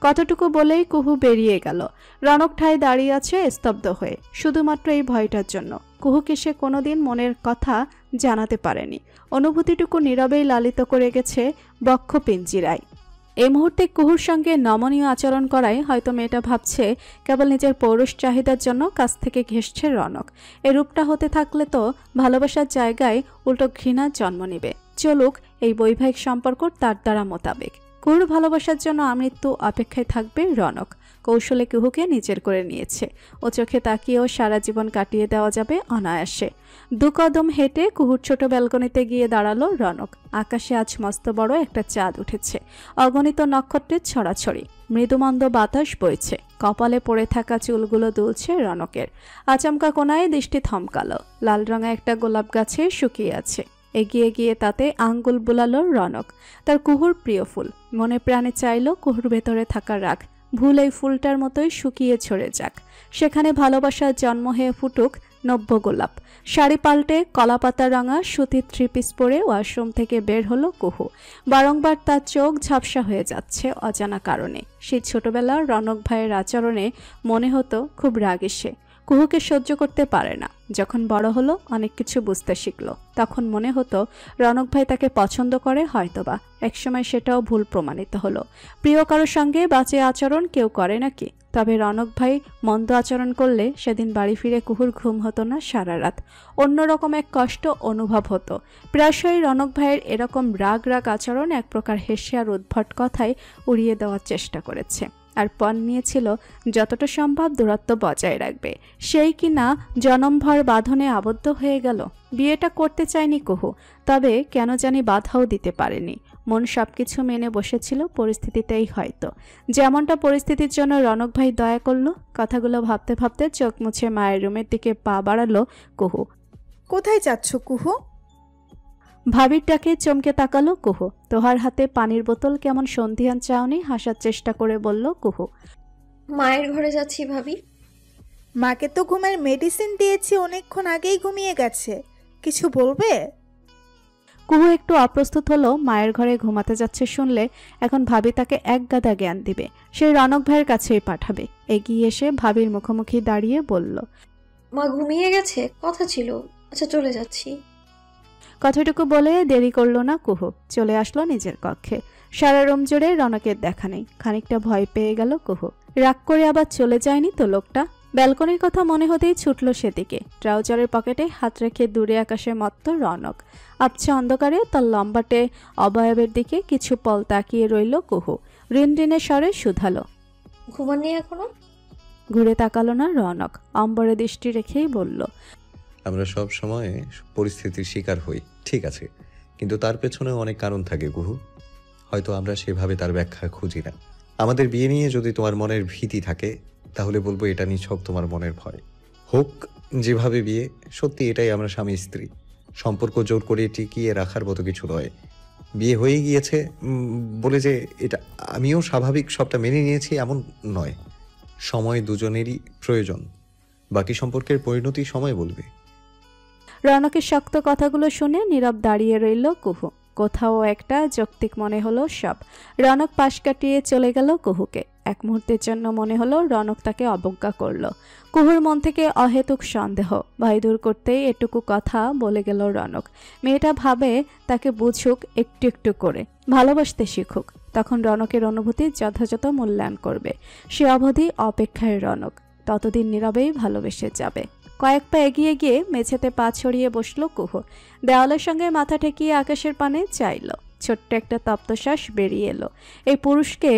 কতটুকু বলেই কুহু বেরিয়ে গেল। রনক ঠায় দাঁড়িয়ে আছে স্তব্ধ হয়ে, শুধুমাত্র এই ভয়টার জন্য। কুহুকে সে কোনোদিন মনের কথা জানাতে পারেনি। অনুভূতিটুকু নীরবেই লালিত করে গেছে বক্ষ পিঞ্জিরায়। এই মুহূর্তে কুহুর সঙ্গে নমনীয় আচরণ করায় হয়তো মেয়েটা ভাবছে কেবল নিজের পৌরুষ চাহিদার জন্য কাছ থেকে ঘেঁষছে রনক। এই রূপটা হতে থাকলে তো ভালোবাসার জায়গায় উল্টো ঘৃণার জন্ম নেবে। চলুক এই বৈবাহিক সম্পর্ক তার দ্বারা মোতাবেক। কুহুর ভালোবাসার জন্য আমৃত্যু অপেক্ষায় থাকবে রনক। কৌশলে কুহুকে নিজের করে নিয়েছে। ও চোখে তাকিয়েও সারা জীবন কাটিয়ে দেওয়া যাবে অনায়াসে। 2 কদম হেঁটে কুহুর ছোট ব্যালকনিতে গিয়ে দাঁড়ালো রনক। আকাশে আজ মস্ত বড় একটা চাঁদ উঠেছে। অগণিত নক্ষত্রের ছড়াছড়ি। মৃদুমন্দ বাতাস বইছে। কপালে পড়ে থাকা চুলগুলো দুলছে রনকের। আচমকা কোনায় দৃষ্টি থমকালো। লাল রঙা একটা গোলাপ গাছে শুকিয়ে আছে। এগিয়ে গিয়ে তাতে আঙ্গুল বুলালো রনক। তার কুহুর প্রিয় ফুল। মনে প্রাণে চাইল কুহুর ভেতরে থাকা রাগ ভুল এই ফুলটার মতোই শুকিয়ে ঝরে যাক। সেখানে ভালোবাসার জন্ম হয়ে ফুটুক নব্য গোলাপ। শাড়ি পাল্টে কলাপাতা রঙা সুতির 3 পিস পরে ওয়াশরুম থেকে বের হলো কুহু। বারংবার তার চোখ ঝাপসা হয়ে যাচ্ছে অজানা কারণে। সেই ছোটবেলার রনক ভাইয়ের আচরণে মনে হতো খুব রাগী সে। কুহুকে সহ্য করতে পারে না। যখন বড় হলো অনেক কিছু বুঝতে শিখলো, তখন মনে হতো রনক ভাই তাকে পছন্দ করে হয়তোবা। একসময় সেটাও ভুল প্রমাণিত হলো। প্রিয় কারোর সঙ্গে বাজে আচরণ কেউ করে নাকি? তবে রনক ভাই মন্দ আচরণ করলে সেদিন বাড়ি ফিরে কুহুর ঘুম হতো না সারা রাত। অন্যরকম এক কষ্ট অনুভব হতো। প্রায়শই রনক ভাইয়ের এরকম রাগ রাগ আচরণ এক প্রকার হেসে আর উদ্ভট কথায় উড়িয়ে দেওয়ার চেষ্টা করেছে। আর পণ নিয়েছিল যতটা সম্ভব দূরত্ব বজায় রাখবে। সেই কিনা জনমভর বাঁধনে আবদ্ধ হয়ে গেল। বিয়েটা করতে চায়নি কুহু, তবে কেন জানি বাধাও দিতে পারেনি। মন সবকিছু মেনে বসেছিল পরিস্থিতিতেই হয়তো। যেমনটা পরিস্থিতির জন্য রনক ভাই দয়া করলো। কথাগুলো ভাবতে ভাবতে চোখ মুছে মায়ের রুমের দিকে পা বাড়ালো কুহু। কোথায় যাচ্ছ কুহু? ভাবির ডাকে চমকে তাকালো কুহু। তোহার হাতে পানির বোতল কেমন সন্ধিয়ান চাউনি হাসার চেষ্টা করে বলল কুহু। মায়ের ঘরে যাচ্ছি ভাবি। মাকে তো ঘুমের মেডিসিন দিয়েছি, অনেকক্ষণ আগেই ঘুমিয়ে গেছে। কিছু বলবে? কুহু একটু অপ্রস্তুত হলো। মায়ের ঘরে ঘুমাতে যাচ্ছে শুনলে এখন ভাবি তাকে এক গাদা জ্ঞান দিবে। সেই রনক ভাইয়ের কাছেই পাঠাবে। এগিয়ে এসে ভাবির মুখোমুখি দাঁড়িয়ে বলল, মা ঘুমিয়ে গেছে, কথা ছিল। আচ্ছা চলে যাচ্ছি। কথাটুকু বলে দেরি করলো না কুহু। চলে আসলো নিজের কক্ষে। সারা রুম জুড়ে রনকের দেখা নেই। খানিকটা ভয় পেয়ে গেল কুহু। রাগ করে আবার চলে যায়নি তো লোকটা। ব্যালকনির কথা মনে হতেই ছুটল সেদিকে। ট্রাউজারের পকেটে হাত রেখে দূরে আকাশে মত্ত রনক। আবছা অন্ধকারে তার লম্বাটে অবয়বের দিকে কিছু পল তাকিয়ে রইল কুহু। রিনরিনে স্বরে শুধালো, ঘুমাননি এখনো? ঘুরে তাকালো না রনক। অম্বরে দৃষ্টি রেখেই বলল, আমরা সব সময় পরিস্থিতির শিকার হই, ঠিক আছে, কিন্তু তার পেছনে অনেক কারণ থাকে কুহু। হয়তো আমরা সেভাবে তার ব্যাখ্যা খুঁজি না। আমাদের বিয়ে নিয়ে যদি তোমার মনের ভীতি থাকে তাহলে বলবো এটা নিছক তোমার মনের ভয়। হোক যেভাবে বিয়ে, সত্যি এটাই আমরা স্বামী স্ত্রী। সম্পর্ক জোর করে টিকিয়ে রাখার মতো কিছু নয়। বিয়ে হয়ে গিয়েছে বলে যে এটা আমিও স্বাভাবিক সবটা মেনে নিয়েছি এমন নয়। সময় দুজনেরই প্রয়োজন। বাকি সম্পর্কের পরিণতি সময় বলবে। রনকের শক্ত কথাগুলো শুনে নীরব দাঁড়িয়ে রইল কুহু। কোথাও একটা যৌক্তিক মনে হলো সব। রনক পাশ কাটিয়ে চলে গেল কুহুকে। এক মুহূর্তের জন্য মনে হলো রনক তাকে অবজ্ঞা করলো। কুহুর মন থেকে অহেতুক সন্দেহ ভয় দূর করতেই এটুকু কথা বলে গেল রনক। মেয়েটা ভাবে তাকে বুঝুক, একটু একটু করে ভালোবাসতে শিখুক, তখন রনকের অনুভূতি যথাযথ মূল্যায়ন করবে। সে অবধি অপেক্ষায় রনক, ততদিন নীরবেই ভালোবেসে যাবে। কয়েক পা এগিয়ে গিয়ে মেঝেতে পা ছড়িয়ে বসলো কুহু। দেওয়ালের সঙ্গে মাথা ঠেকিয়ে আকাশের পানে চাইল। ছোট্ট একটা তপ্তশ্বাস বেরিয়ে এলো। এই পুরুষকে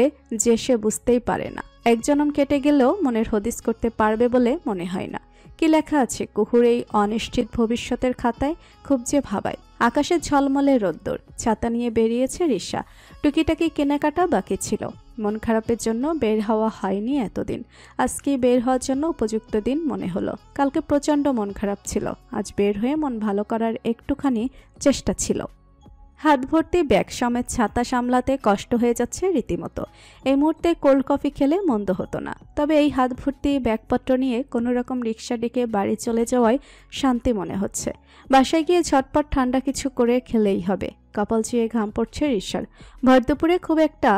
যে সে বুঝতেই পারে না, এক জনম কেটে গেলেও মনের হদিস করতে পারবে বলে মনে হয় না। কি লেখা আছে কুহুর এই অনিশ্চিত ভবিষ্যতের খাতায়? খুব যে ভাবায়। আকাশে ঝলমলে রোদ্দুর, ছাতা নিয়ে বেরিয়েছে রিশা। টুকিটাকি কেনাকাটা বাকি ছিল। মন খারাপের জন্য বের হওয়া হয়নি এতদিন। আজকেই বের হওয়ার জন্য উপযুক্ত দিন মনে হলো। কালকে প্রচণ্ড মন খারাপ ছিল, আজ বের হয়ে মন ভালো করার একটুখানি চেষ্টা ছিল। হাত ভর্তি ব্যাগ সমেত ছাতা সামলাতে কষ্ট হয়ে যাচ্ছে রীতিমতো। এই মুহূর্তে কোল্ড কফি খেলে মন্দ হতো না, তবে এই হাত ভর্তি ব্যাগপত্র নিয়ে কোনো রকম রিক্সা ডেকে বাড়ি চলে যাওয়ায় শান্তি মনে হচ্ছে। বাসায় গিয়ে ঝটপট ঠান্ডা কিছু করে খেলেই হবে। কপাল চুয়ে ঘাম পড়ছে রিশার। ভর দুপুরে খুব একটা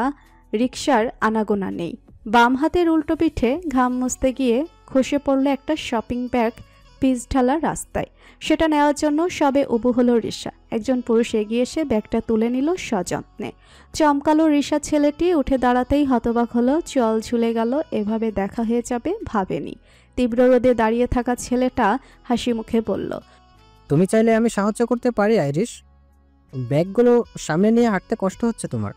রিক্সার আনাগোনা নেই। বাম হাতের উল্টো পিঠে ঘাম মুছতে গিয়ে খসে পড়ল একটা শপিং ব্যাগ পিচ ঢালা রাস্তায়। সেটা নেওয়ার জন্য সবে উবু হলো রিশা। একজন পুরুষ এগিয়ে এসে ব্যাগটা তুলে নিল সযত্নে। চমকালো রিশা ছেলেটি উঠে দাঁড়াতেই হতবাক হলো, চল ঝুলে গেল। এভাবে দেখা হয়ে যাবে ভাবেনি। তীব্র রোদে দাঁড়িয়ে থাকা ছেলেটা হাসি মুখে বলল, তুমি চাইলে আমি সাহায্য করতে পারি আইরিশ। ব্যাগগুলো সামনে নিয়ে হাঁটতে কষ্ট হচ্ছে তোমার?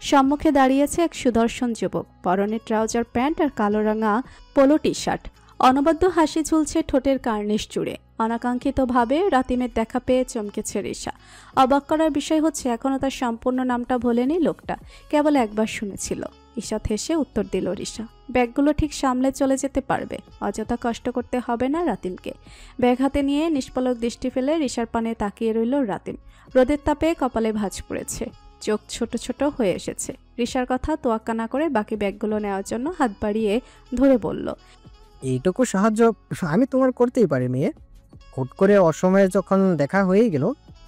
সম্মুখে দাঁড়িয়েছে এক সুদর্শন যুবক, পরনে ট্রাউজার প্যান্ট আর কালো রাঙা পোলো টি শার্ট। অনবদ্য হাসি ঝুলছে ঠোঁটের কার্নিশ জুড়ে। অনাকাঙ্ক্ষিতভাবে রাতিমের দেখা পেয়ে চমকেছে রিশা। অবাক করার বিষয় হচ্ছে এখনও তার সম্পূর্ণ নামটা ভোলেনি লোকটা, কেবল একবার শুনেছিল। ঈষৎ হেসে উত্তর দিল রিশা, ব্যাগগুলো ঠিক সামলে চলে যেতে পারবে, অযথা কষ্ট করতে হবে না রাতিমকে। ব্যাগ হাতে নিয়ে নিষ্পলক দৃষ্টি ফেলে রিশার পানে তাকিয়ে রইল রাতিম। রোদের তাপে কপালে ভাঁজ পড়েছে, চোখ ছোট ছোট হয়ে এসেছে। রিশার কথা তোয়াক্কা না করে বাকি ব্যাগগুলো নেওয়ার জন্য হাত বাড়িয়ে ধরে বলল, এইটুকু সাহায্য আমি তোমার করতেই পারি মেয়ে। হুট করে অসময়ে যখন দেখা হয়েই গেল,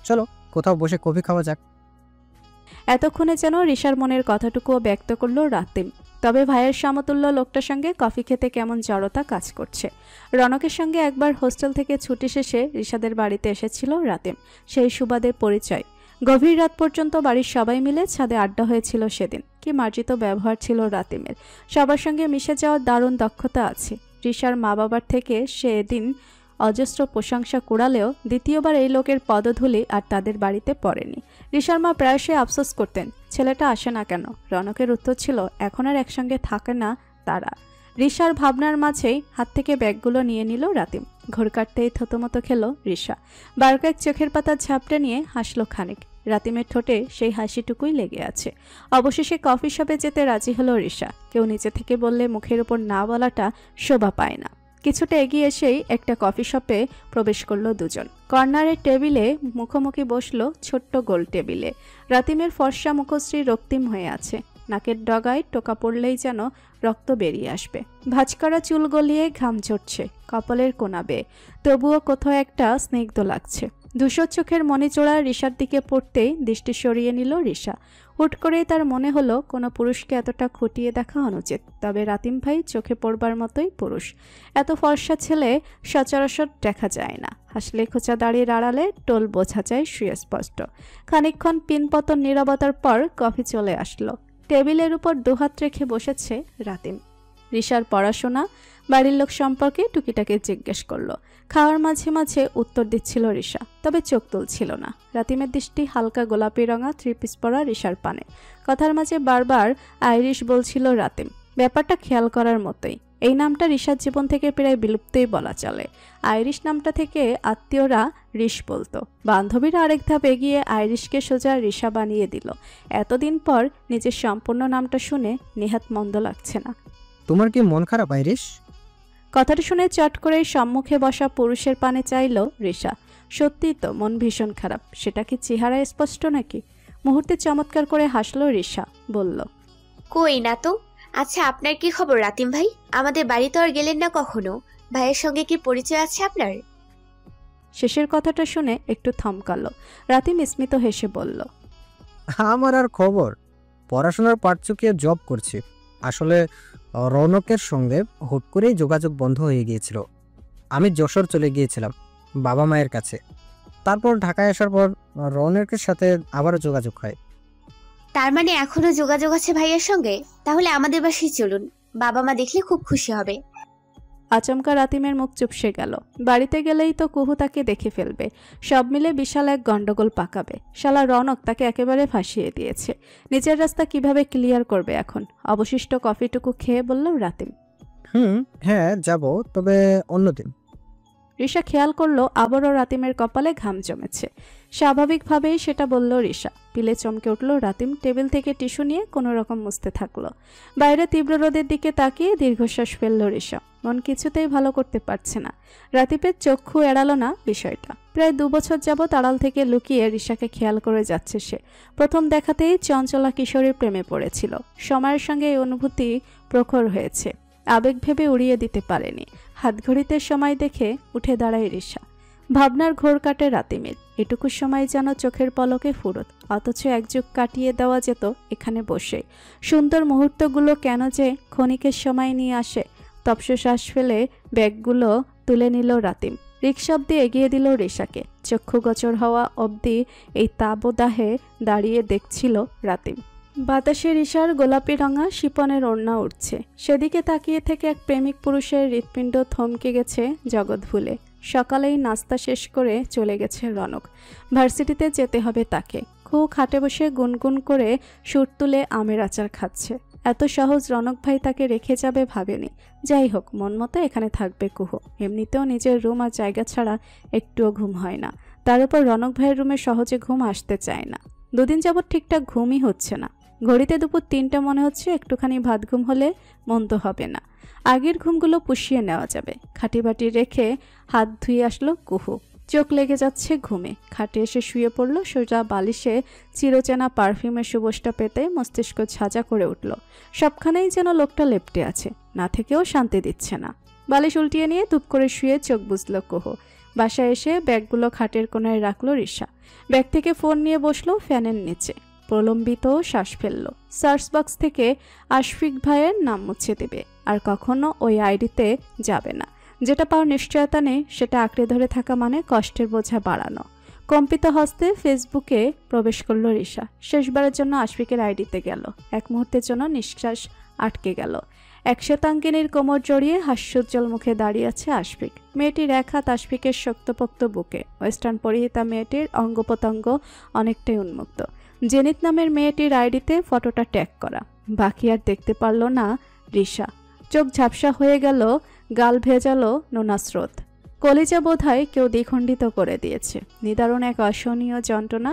চলো কোথাও বসে কফি খাওয়া যাক। এতক্ষণে যেন রিশার মনের কথাটুকুও ব্যক্ত করল রাতিম। তবে ভাইয়ের সমতুল্য লোকটার সঙ্গে কফি খেতে কেমন জড়তা কাজ করছে। রনকের সঙ্গে একবার হোস্টেল থেকে ছুটি শেষে রিশাদের বাড়িতে এসেছিল রাতিম, সেই সুবাদে পরিচয়। গভীর রাত পর্যন্ত বাড়ির সবাই মিলে ছাদে আড্ডা হয়েছিল সেদিন। কি মার্জিত ব্যবহার ছিল রাতিমের, সবার সঙ্গে মিশে যাওয়ার দারুণ দক্ষতা আছে। রিশার মা বাবার থেকে সেদিন অজস্র প্রশংসা কুড়ালেও দ্বিতীয়বার এই লোকের পদধূলি আর তাদের বাড়িতে পড়েনি। রিশার মা প্রায়শই আফসোস করতেন, ছেলেটা আসে না কেন। রনকের উত্তর ছিল, এখন আর একসঙ্গে থাকে না তারা। রিশার ভাবনার মাঝেই হাত থেকে ব্যাগগুলো নিয়ে নিল রাতিম। ঘোর কাটতেই থতমত খেল রিশা। বার কয়েক চোখের পাতা ঝাপটে নিয়ে হাসলো খানিক। রাতিমের ঠোঁটে সেই হাসিটুকুই লেগে আছে। অবশেষে কফি শপে যেতে রাজি হলো রিশা। কেউ নিচে থেকে বললে মুখের উপর না বলাটা শোভা পায় না। কিছুটা এগিয়ে এসেই একটা কফি শপে প্রবেশ করলো দুজন। কর্নারের টেবিলে মুখোমুখি বসলো, ছোট্ট গোল টেবিলে। রাতিমের ফর্সা মুখশ্রী রক্তিম হয়ে আছে। নাকের ডগায় টোকা পড়লেই যেন রক্ত বেরিয়ে আসবে। ভাঁজ করা চুল গলিয়ে ঘাম ঝরছে কপালের কোনা বেয়ে, তবুও কোথাও একটা স্নিগ্ধ লাগছে। ধূসর চোখের মণিচোড়া রিশার দিকে পড়তেই দৃষ্টি সরিয়ে নিল রিশা। হুট করেই তার মনে হলো কোনো পুরুষকে এতটা খুঁটিয়ে দেখা অনুচিত। তবে রাতিম ভাই চোখে পড়বার মতোই পুরুষ। এত ফর্সা ছেলে সচরাচর দেখা যায় না। হাসলে খোঁচা দাঁড়িয়ে আড়ালে টোল বোঝা যায় সুস্পষ্ট। খানিকক্ষণ পিনপতন নীরবতার পর কফি চলে আসলো। টেবিলের উপর দুহাত রেখে বসেছে রাতিম। রিশার পড়াশোনা, বাড়ির লোক সম্পর্কে টুকিটাকে জিজ্ঞেস করলো। খাওয়ার মাঝে মাঝে উত্তর দিচ্ছিল রিশা, তবে চোখ তুলছিল না। রাতিমের দৃষ্টি হালকা গোলাপি রঙা থ্রি পিস পরা রিশার পানে। কথার মাঝে বারবার আইরিশ বলছিল রাতিম। ব্যাপারটা খেয়াল করার মতোই। এই নামটা রিশার জীবন থেকে প্রায় বিলুপ্তই বলা চলে। আইরিশ নামটা থেকে আত্মীয়রা রিশ বলতো। বান্ধবীরা আরেক ধাপ এগিয়ে আইরিশকে সোজা রিশা বানিয়ে দিল। এতদিন পর নিজের সম্পূর্ণ নামটা শুনে নেহাত মন্দ লাগছে না। তোমার কি মন খারাপ আইরিশ? কথাটা শুনে চট করে সম্মুখে বসা পুরুষের পানে চাইল রিশা। সত্যিই তো মন ভীষণ খারাপ। সেটা কি চেহারায় স্পষ্ট নাকি? মুহূর্তে চমৎকার করে হাসলো রিশা, বলল, কই না তো। আচ্ছা, আপনার কি খবর রাতিম ভাই? আমাদের বাড়ি তো আর গেলেন না কখনো। ভাইয়ের সঙ্গে কি পরিচয় আছে আপনার? শেষের কথাটা শুনে একটু থমকালো। রাতিম স্মিত হেসে বলল, আমার আর খবর, পড়াশোনার পাট চুকিয়ে জব করছি। আসলে রৌনকের সঙ্গে হুট করেই যোগাযোগ বন্ধ হয়ে গিয়েছিল। আমি যশোর চলে গিয়েছিলাম বাবা মায়ের কাছে। তারপর ঢাকায় আসার পর রৌনকের সাথে আবারও যোগাযোগ হয়। তার মানে এখনো যোগাযোগ আছে ভাইয়ের সঙ্গে? তাহলে আমাদের বাসায় চলুন, বাবা মা দেখলে খুব খুশি হবে। আচমকা রাতিমের মুখ চুপসে গেল। বাড়িতে গেলেই তো কুহু তাকে দেখে ফেলবে। সব মিলে বিশাল এক গন্ডগোল পাকাবে। শালা রৌনক তাকে একেবারে ফাঁসিয়ে দিয়েছে। নিজের রাস্তা কিভাবে ক্লিয়ার করবে এখন? অবশিষ্ট কফিটুকু খেয়ে বলল রাতিম। হ্যাঁ যাব, তবে অন্যদিন। রিশা খেয়াল করলো আবারও রাতিমের কপালে ঘাম জমেছে। স্বাভাবিকভাবেই সেটা বলল রিশা। পিলে চমকে উঠল রাতিম। টেবিল থেকে টিস্যু নিয়ে কোনো রকম মুছতে থাকলো। বাইরে তীব্র রোদের দিকে তাকিয়ে দীর্ঘশ্বাস ফেলল রিশা। মন কিছুতেই ভালো করতে পারছে না। রাতিপের চক্ষু এড়ালো না বিষয়টা। প্রায় 2 বছর যাবৎ আড়াল থেকে লুকিয়ে রিশাকে খেয়াল করে যাচ্ছে সে। প্রথম দেখাতেই চঞ্চলা কিশোরীর প্রেমে পড়েছিল। সময়ের সঙ্গে এই অনুভূতি প্রখর হয়েছে। আবেগ ভেবে উড়িয়ে দিতে পারেনি। হাতঘড়িতে সময় দেখে উঠে দাঁড়ায় রিশা। ভাবনার ঘোর কাটে রাতিমের। এটুকু সময় যেন চোখের পলকে ফুরত, অথচ এক যুগ কাটিয়ে দেওয়া যেত এখানে বসে। সুন্দর মুহূর্তগুলো কেন যে ক্ষণিকের সময় নিয়ে আসে। তপস শ্বাস ফেলে ব্যাগগুলো তুলে নিল রাতিম। রিকশা অব্দি এগিয়ে দিল রিশাকে। চক্ষু গোচর হওয়া অবধি এই তাবদাহে দাঁড়িয়ে দেখছিল রাতিম। বাতাসে রিশার গোলাপি রঙা শিপনের ওড়না উঠছে। সেদিকে তাকিয়ে থেকে এক প্রেমিক পুরুষের হৃৎপিণ্ড থমকে গেছে জগৎ ভুলে। সকালেই নাস্তা শেষ করে চলে গেছে রনক। ভার্সিটিতে যেতে হবে তাকে। খুব খাটে বসে গুনগুন করে সুর তুলে আমের আচার খাচ্ছে। এত সহজ রনক ভাই তাকে রেখে যাবে ভাবেনি। যাই হোক, মন মতো এখানে থাকবে কুহু। এমনিতেও নিজের রুম আর জায়গা ছাড়া একটুও ঘুম হয় না। তার উপর রনক ভাইয়ের রুমে সহজে ঘুম আসতে চায় না। 2 দিন যাবৎ ঠিকঠাক ঘুমই হচ্ছে না। ঘড়িতে দুপুর 3টা মনে হচ্ছে। একটুখানি ভাত ঘুম হলে মন্দ হবে না। আগের ঘুমগুলো পুষিয়ে নেওয়া যাবে। খাটি বাটি রেখে হাত ধুয়ে আসলো কুহু। চোখ লেগে যাচ্ছে ঘুমে। খাটে এসে শুয়ে পড়ল। সোজা বালিশে চিরচেনা পারফিউমের সুবাসটা পেতে মস্তিষ্ক ঝাঁঝা করে উঠল। সবখানেই যেন লোকটা লেপ্টে আছে, না থেকেও শান্তি দিচ্ছে না। বালিশ উল্টিয়ে নিয়ে ধূপ করে শুয়ে চোখ বুঝল কুহু। বাসায় এসে ব্যাগগুলো খাটের কোনায় রাখলো রিশা। ব্যাগ থেকে ফোন নিয়ে বসলো ফ্যানের নিচে। প্রলম্বিত শ্বাস ফেলল। সার্চ বক্স থেকে আশফিক ভাইয়ের নাম মুছে দেবে। আর কখনো ওই আইডিতে যাবে না। যেটা পাওয়ার নিশ্চয়তা নেই সেটা আঁকড়ে ধরে থাকা মানে কষ্টের বোঝা বাড়ানো। কম্পিত হস্তে ফেসবুকে প্রবেশ করল রিশা। শেষবারের জন্য আশফিকের আইডিতে গেল। এক মুহূর্তের জন্য নিঃশ্বাস আটকে গেল। এক শ্বেতাঙ্গিনীর কোমর জড়িয়ে হাস্যোজ্জ্বল মুখে দাঁড়িয়ে আছে আশফিক। মেয়েটির এক হাত আশফিকের শক্তপোক্ত বুকে। ওয়েস্টার্ন পরিহিতা মেয়েটির অঙ্গ প্রত্যঙ্গ অনেকটাই উন্মুক্ত। জেনিত নামের মেয়েটির আইডিতে ফটোটা ট্যাগ করা। বাকি আর দেখতে পারল না রিশা। চোখ ঝাপসা হয়ে গেল। গাল ভেজালো নোনা স্রোত। কলিজা বোধহয় কেউ দ্বিখণ্ডিত করে দিয়েছে। নিদারুণ এক অসহনীয় যন্ত্রণা।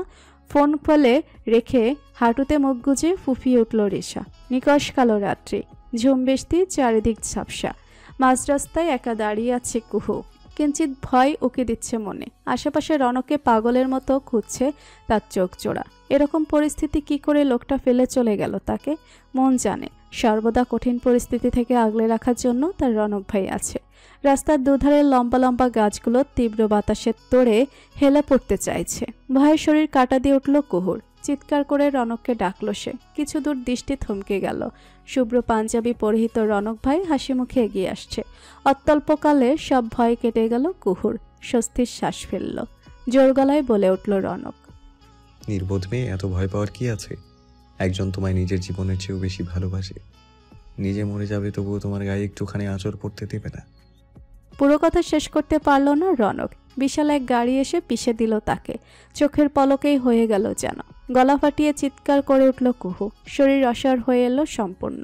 ফোন ফেলে রেখে হাঁটুতে মুখ গুজে ফুফিয়ে উঠল রিশা। নিকশ কালো রাত্রি। ঝুম বৃষ্টি, চারিদিক ঝাপসা। মাঝ রাস্তায় একা দাঁড়িয়ে আছে কুহু। কিঞ্চিত ভয় উকি দিচ্ছে মনে। আশেপাশে রনকে পাগলের মতো খুঁজছে তার চোখ জোড়া। এরকম পরিস্থিতি কি করে লোকটা ফেলে চলে গেল তাকে? মন জানে সর্বদা কঠিন পরিস্থিতি থেকে আগলে রাখার জন্য তার রনক ভাই আছে। রাস্তার দুধারের লম্বা লম্বা গাছগুলো তীব্র বাতাসের তোড়ে হেলে পড়তে চাইছে। ভয়ে শরীর কাটা দিয়ে উঠল কুহুর। চিৎকার করে রনককে ডাকলো সে। কিছু দূর দৃষ্টি থমকে গেল। শুভ্র পাঞ্জাবি পরিহিত রনক ভাই হাসি মুখে এগিয়ে আসছে। অত্যল্পকালে সব ভয় কেটে গেল কুহুর। স্বস্তির শ্বাস ফেলল। জোর গলায় বলে উঠল রনক, নির্বোধ মেয়ে, এত ভয় পাওয়ার কি আছে? একজন তোমায় নিজের জীবনের চেয়েও বেশি ভালোবাসে। নিজে মরে যাবে তবুও তোমার গায়ে একটুখানি আঁচড় পড়তে দেবে না। পুরো কথা শেষ করতে পারল না রনক। বিশাল এক গাড়ি এসে পিষে দিল তাকে। চোখের পলকেই হয়ে গেল যেন। গলা ফাটিয়ে চিৎকার করে উঠল কুহু। শরীর অসাড় হয়ে এলো সম্পূর্ণ।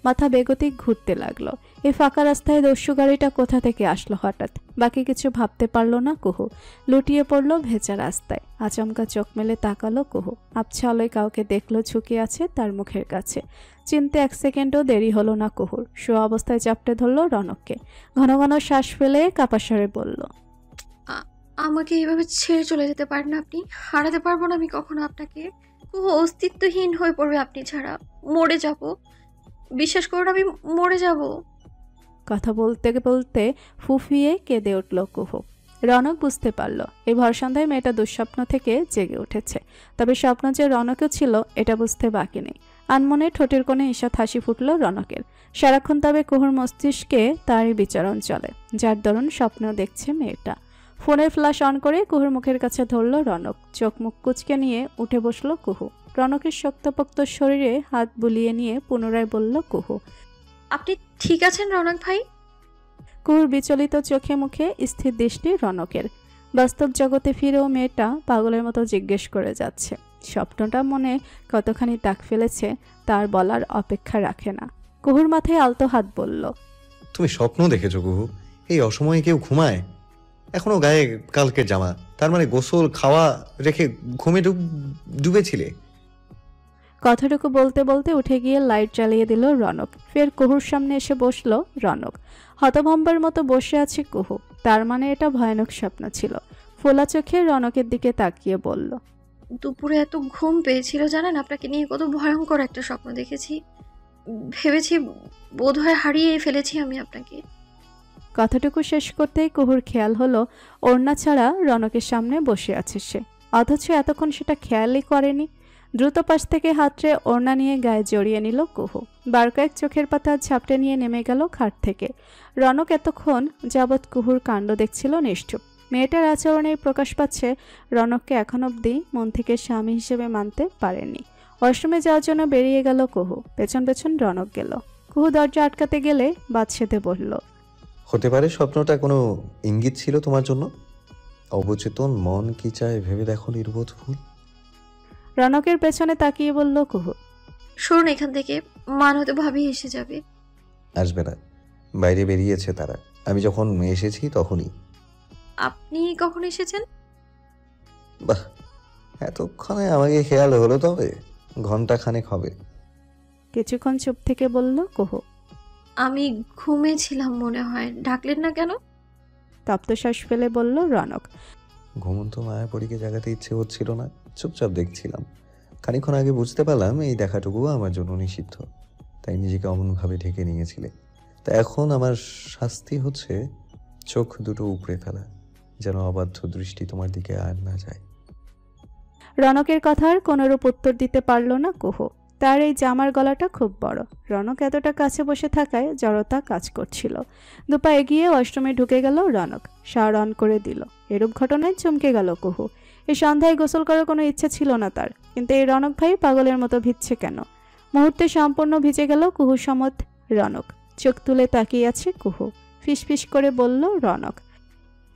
মাথা বেগতিক ঘুরতে লাগলো। এই ফাঁকা রাস্তায় দস্যু গাড়িটা কোথা থেকে আসলো হঠাৎ? বাকি কিছু ভাবতে পারল না কুহু। লুটিয়ে পড়ল ভেজা রাস্তায়। আচমকা চোখ মেলে তাকালো কুহু। আবছা আলোয় কাউকে দেখলো ঝুঁকে আছে তার মুখের কাছে। চিনতে 1 সেকেন্ডও দেরি হলো না কুহুর। শোয়া অবস্থায় চাপটে ধরলো রনককে। ঘন ঘন শ্বাস ফেলে কাপাস্বরে বলল, আমাকে এইভাবে ছেড়ে চলে যেতে পারেন আপনি? হারাতে পারবো না আমি কখনো আপনাকে। অস্তিত্বহীন হয়ে পড়বে আপনি ছাড়া। মরে যাব, বিশ্বাস করুন, আমি মরে যাব। কথা বলতে বলতে ফুফিয়ে কেঁদে উঠল কুহু। রনক বুঝতে পারল এই ভরসন্ধ্যায় মেয়েটা দুঃস্বপ্ন থেকে জেগে উঠেছে, তবে স্বপ্ন যে রনকও ছিল এটা বুঝতে বাকি নেই। আনমনে ঠোঁটের কোণে ঈষৎ হাসি ফুটল রনকের। সারাক্ষণ তবে কুহুর মস্তিষ্কে তারই বিচরণ চলে, যার দরুন স্বপ্ন দেখছে মেয়েটা। ফোনের ফ্ল্যাশ অন করে কুহুর মুখের কাছে ধরল রনক। চোখ মুখ কুচকে নিয়ে উঠে বসল কুহু। রনকের শক্তপোক্ত শরীরে হাত বুলিয়ে নিয়ে পুনরায় বলল কুহু, আপনি ঠিক আছেন রৌনক ভাই? কুহুর বিচলিত চোখে মুখে স্থির দৃষ্টি রনকের। বাস্তব জগতে ফিরেও মেয়েটা পাগলের মতো জিজ্ঞেস করে যাচ্ছে। স্বপ্নটা মনে কতখানি দাগ ফেলেছে তার বলার অপেক্ষা রাখে না। কুহুর মাথায় আলতো হাত বলল, তুমি স্বপ্ন দেখেছো কুহু? এই অসময়ে কেউ ঘুমায়? এখনো গায়ে কালকের জামা, তার মানে গোসল খাওয়া রেখে ঘুমে ডুবেছিলে? কথাটুকু বলতে বলতে উঠে গিয়ে লাইট জ্বালিয়ে দিল রনক। ফের কুহুর সামনে এসে বসল রনক। হতভম্বার মতো বসে আছে কুহু। তার মানে এটা ভয়ানক স্বপ্ন ছিল। ফোলা চোখে রনকের দিকে তাকিয়ে বলল, দুপুরে এত ঘুম পেয়েছিল জানেন, আপনাকে নিয়ে কত ভয়ঙ্কর একটা স্বপ্ন দেখেছি। ভেবেছি বোধহয় হারিয়ে ফেলেছি আমি আপনাকে। কথাটুকু শেষ করতেই কুহুর খেয়াল হলো ওড়না ছাড়া রনকের সামনে বসে আছে সে, অথচ এতক্ষণ সেটা খেয়ালই করেনি। দ্রুত পাশ থেকে হাতড়ে ওড়না নিয়ে গায়ে জড়িয়ে নিল কুহু। বার কয়েক চোখের পাতা ঝাপটে নিয়ে নেমে গেল খাট থেকে। রনক এতক্ষণ যাবৎ কুহুর কাণ্ড দেখছিল নিশ্চুপ। মেয়েটার আচরণে প্রকাশ পাচ্ছে রনককে এখন অবধি মন থেকে স্বামী হিসেবে মানতে পারেনি। ওয়াশরুমে যাওয়ার জন্য বেরিয়ে গেল কুহু। পেছন পেছন রনক গেল। কুহু দরজা আটকাতে গেলে বাদ সেধে বলল, হতে পারে স্বপ্নটা কোনো ইঙ্গিত ছিল তোমার জন্য। অবচেতন মন কি চায় ভেবে দেখো নির্বোধ ফুল। রনকের পেছনে তাকিয়ে বলল কুহু, শুনুন এখান থেকে, মান হয়তো ভাবি এসে যাবে। আসবে না, বাইরে বেরিয়েছে তারা। আমি যখন এসেছি তখনই। আপনি কখন এসেছেন? বাহ, এতক্ষণে আমাকে খেয়াল হলো? তবে ঘন্টা খানেক হবে। কিছুক্ষণ চুপ থেকে বলল কুহু, আমি ঘুমিয়েছিলাম মনে হয়, ডাকলেন না কেন? তপ্তশ্বাস ফেলে বলল রনক। ঘুমন্ত মায়াপরীকে জাগাতে ইচ্ছে হচ্ছিল না, চুপচাপ দেখছিলাম। খানিকক্ষণ আগে বুঝতে পারলাম এই দেখাটুকু আমার জন্য নিষিদ্ধ, তাই নিজেকে অমনভাবে ঢেকে নিয়েছিলে। তা এখন আমার শাস্তি হচ্ছে চোখ দুটো উপড়ে ফেলা, যেন অবাধ্য দৃষ্টি তোমার দিকে আর না যায়। রনকের কথার কোনরূপ উত্তর দিতে পারল না কুহু। তার এই জামার গলাটা খুব বড়। রনক এতটা কাছে বসে থাকায় জড়তা কাজ করছিল। দুপা এগিয়ে ওয়াশরুমে ঢুকে গেল রনক। শাওয়ার অন করে দিল। এরূপ ঘটনায় চমকে গেল কুহু। এই সন্ধ্যায় গোসল করার কোনো ইচ্ছে ছিল না তার, কিন্তু এই রনক ভাই পাগলের মতো ভিজছে কেন? মুহূর্তে সম্পূর্ণ ভিজে গেল কুহু সমত রনক। চোখ তুলে তাকিয়ে আছে কুহু। ফিসফিস করে বলল রনক,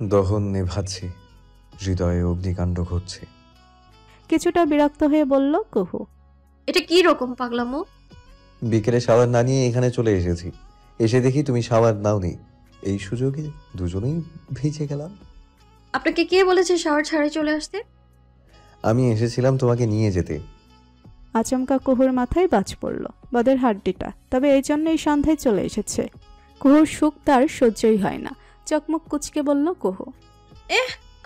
দহন নেভাচ্ছে, হৃদয়ে অগ্নিকাণ্ড ঘটছে। কিছুটা বিরক্ত হয়ে বলল কুহু, এটা কি রকম পাগলামো? বিকেলে শাওয়ার না নিয়ে এখানে চলে এসেছি, এসে দেখি তুমি শাওয়ার নাওনি। এই সুযোগে দুজনেই ভিজে গেলাম। আপনাকে কে বলেছে শাওয়ার ছাড়াই চলে আসতে? আমি এসেছিলাম তোমাকে নিয়ে যেতে। আচমকা কুহুর মাথায় বাজ পড়ল, বদের হাড্ডিটা। তবে এই জন্য এই সন্ধ্যায় চলে এসেছে। কুহুর সুখ তার সহ্যই হয় না। চকমক কুচকে বলল কুহু,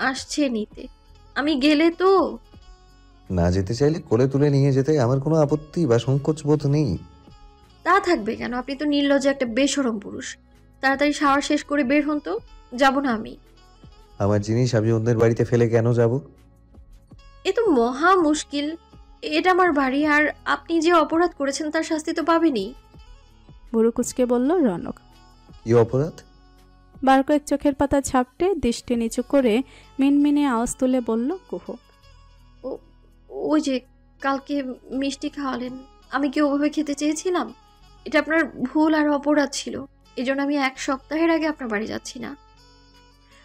আসছে নিতে, আমি গেলে তো। না যেতে চাইলে কোলে তুলে নিয়ে যেতে আমার কোনো আপত্তি বা সংকোচ বোধ নেই। তা থাকবে কেন? আপনি তো নির্লজ্জ একটা বেশরম পুরুষ। তাড়াতাড়ি শাওয়ার শেষ করে বের হন তো। যাব না আমি। আমার জিনিস আমি অন্যের বাড়িতে ফেলে কেন যাব? এ তো মহা মুশকিল। এটা আমার বাড়ি, আর আপনি যে অপরাধ করেছেন তার শাস্তি তো পাবেনই। বুড়ো কুচকে বলল রনক। কি অপরাধ? বার কয়েক চোখের পাতা ঝাপটে দৃষ্টি নিচু করে মিনমিনে আওয়াজ তুলে বলল কুহু, ওই যে কালকে মিষ্টি খাওয়ালেন, আমি কি ওভাবে খেতে চেয়েছিলাম? এটা আপনার ভুল আর অপরাধ ছিল। এজন্য আমি 1 সপ্তাহের আগে আপনার বাড়ি যাচ্ছি না।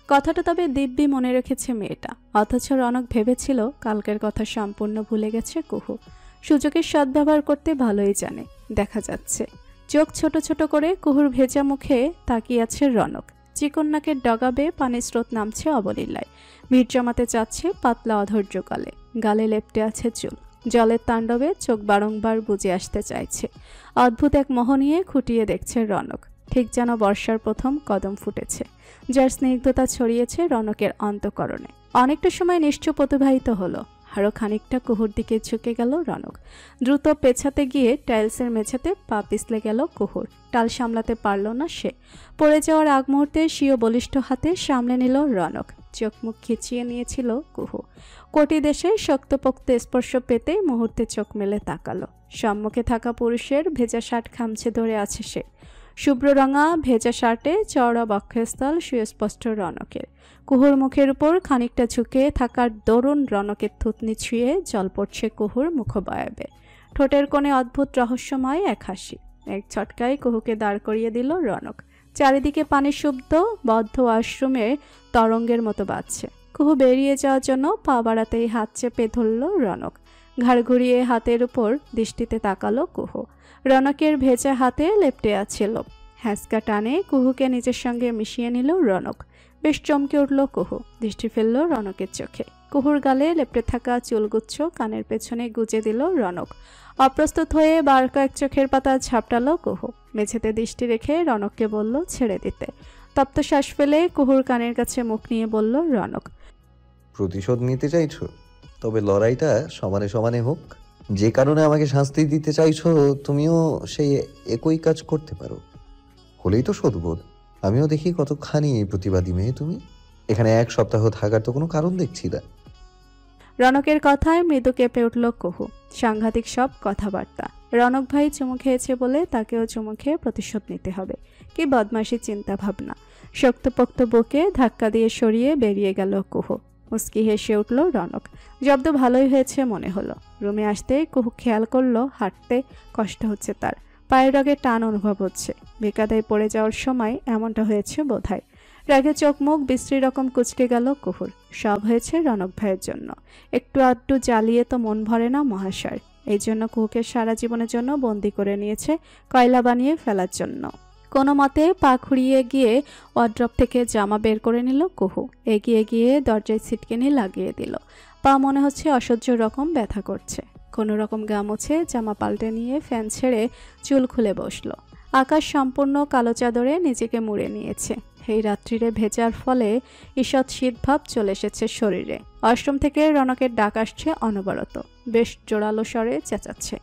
কথাটা তবে দিব্যি মনে রেখেছে মেয়েটা। অথচ রনক ভেবেছিল কালকের কথা সম্পূর্ণ ভুলে গেছে কুহু। সুযোগের সদ্ব্যবহার করতে ভালোই জানে, দেখা যাচ্ছে। চোখ ছোট ছোট করে কুহুর ভেজা মুখে তাকিয়ে আছে রনক। চিকন নাকের ডগাবে পানির স্রোত নামছে অবলীলায়। ভিড় জমাতে চাচ্ছে পাতলা অধৈর্য গালে। গালে লেপটে আছে চুল। জলের তাণ্ডবে চোখ বারংবার বুজে আসতে চাইছে। অদ্ভুত এক মোহ নিয়ে খুঁটিয়ে দেখছে রনক। ঠিক যেন বর্ষার প্রথম কদম ফুটেছে, যার স্নিগ্ধতা ছড়িয়েছে রনকের অন্তঃকরণে। অনেকটা সময় নিশ্চুপ অতিবাহিত হলো। আরও খানিকটা কুহুর দিকে ঝুঁকে গেল রনক। দ্রুত পেছাতে গিয়ে টাইলসের মেঝেতে পা পিছলে গেল কুহুর। টাল সামলাতে পারল না সে। পড়ে যাওয়ার আগ মুহূর্তে স্বীয় বলিষ্ঠ হাতে সামলে নিল রনক। চোখ মুখ খিচিয়ে নিয়েছিল কুহু। কোটি দেশে শক্তপোক্ত স্পর্শ পেতে মুহূর্তে চোখ মেলে তাকালো। সম্মুখে থাকা পুরুষের ভেজা শার্ট খামছে ধরে আছে সে। শুভ্র রঙা ভেজা শার্টে চওড়া বক্ষস্থল সুস্পষ্ট রনকের। কুহুর মুখের উপর খানিকটা ঝুঁকে থাকার দরুন রনকের থুতনি ছুঁয়ে জল পড়ছে কুহুর মুখবয়বে। ঠোঁটের কোণে অদ্ভুত রহস্যময় এক হাসি। এক ছটকায় কুহুকে দাঁড় করিয়ে দিল রনক। চারিদিকে পানির শব্দ বদ্ধ ওয়াশরুমের তরঙ্গের মতো বাজছে। কুহু বেরিয়ে যাওয়ার জন্য পা বাড়াতেই হাত চেপে ধরল রনক। ঘাড় ঘুরিয়ে হাতের উপর দৃষ্টিতে তাকালো কুহু। রনকের ভেজা হাতে লেপ্টে আছে লোভ। হ্যাঁচকা টানে কুহুকে নিজের সঙ্গে মিশিয়ে নিল রনক। বেশ চমকে উঠল কুহু। দৃষ্টি ফেলল রনকের চোখে। কুহুর গালে লেপ্টে থাকা চুলগুচ্ছ কানের পেছনে গুজে দিল রনক। অপ্রস্তুত হয়ে বার কয়েক চোখের পাতা ঝাপটালো কুহু। মেঝেতে দৃষ্টি রেখে রনককে বলল ছেড়ে দিতে। তপ্ত শ্বাস ফেলে কুহুর কানের কাছে মুখ নিয়ে বলল রনক, প্রতিশোধ নিতে চাইছো? তবে লড়াইটা সমানে সমানে হোক। যে কারণে আমাকে শাস্তি দিতে চাইছো, তুমিও সেই একই কাজ করতে পারো। হলেই তো শোধবোধ। আমিও দেখি কতখানি প্রতিবাদী মেয়ে তুমি। এখানে 1 সপ্তাহ থাকার তো কোনো কারণ দেখছি না। রনকের কথায় মৃদু কেঁপে উঠল কুহু। সাংঘাতিক সব কথাবার্তা। রনক ভাই চুমু খেয়েছে বলে তাকেও চুমু খেয়ে প্রতিশোধ নিতে হবে। কি বদমাশি চিন্তা ভাবনা। শক্তপোক্ত বুকে ধাক্কা দিয়ে সরিয়ে বেরিয়ে গেল কুহু। মুস্কি হেসে উঠল রনক। জব্দ ভালোই হয়েছে মনে হলো। রুমে আসতে কুহু খেয়াল করলো হাঁটতে কষ্ট হচ্ছে তার। পায়ের রগে টান অনুভব হচ্ছে। বেকাদায় পড়ে যাওয়ার সময় এমনটা হয়েছে বোধহয়। রাগে চোখ মুখ বিশ্রী রকম কুচকে গেল কুহুর। সব হয়েছে রনক ভাইয়ের জন্য। একটু আধটু জ্বালিয়ে তো মন ভরে না মহাশয়। এই জন্য কুহুকে সারা জীবনের জন্য বন্দি করে নিয়েছে, কয়লা বানিয়ে ফেলার জন্য। কোনো মতে পা খুঁড়িয়ে গিয়ে ওয়ার্ড্রপ থেকে জামা বের করে নিল কুহু। এগিয়ে গিয়ে দরজায় ছিটকিনি লাগিয়ে দিল। পা মনে হচ্ছে অসহ্য রকম ব্যথা করছে। কোনো রকম গা মুছে জামা পাল্টে নিয়ে ফ্যান ছেড়ে চুল খুলে বসলো। আকাশ সম্পূর্ণ কালো চাদরে নিজেকে মুড়ে নিয়েছে। এই রাত্রিরে ভেজার ফলে ঈষৎ শীতভাব চলে এসেছে শরীরে। ওয়াশরুম থেকে রনকের ডাক আসছে অনবরত। বেশ জোরালো স্বরে চেঁচাচ্ছে।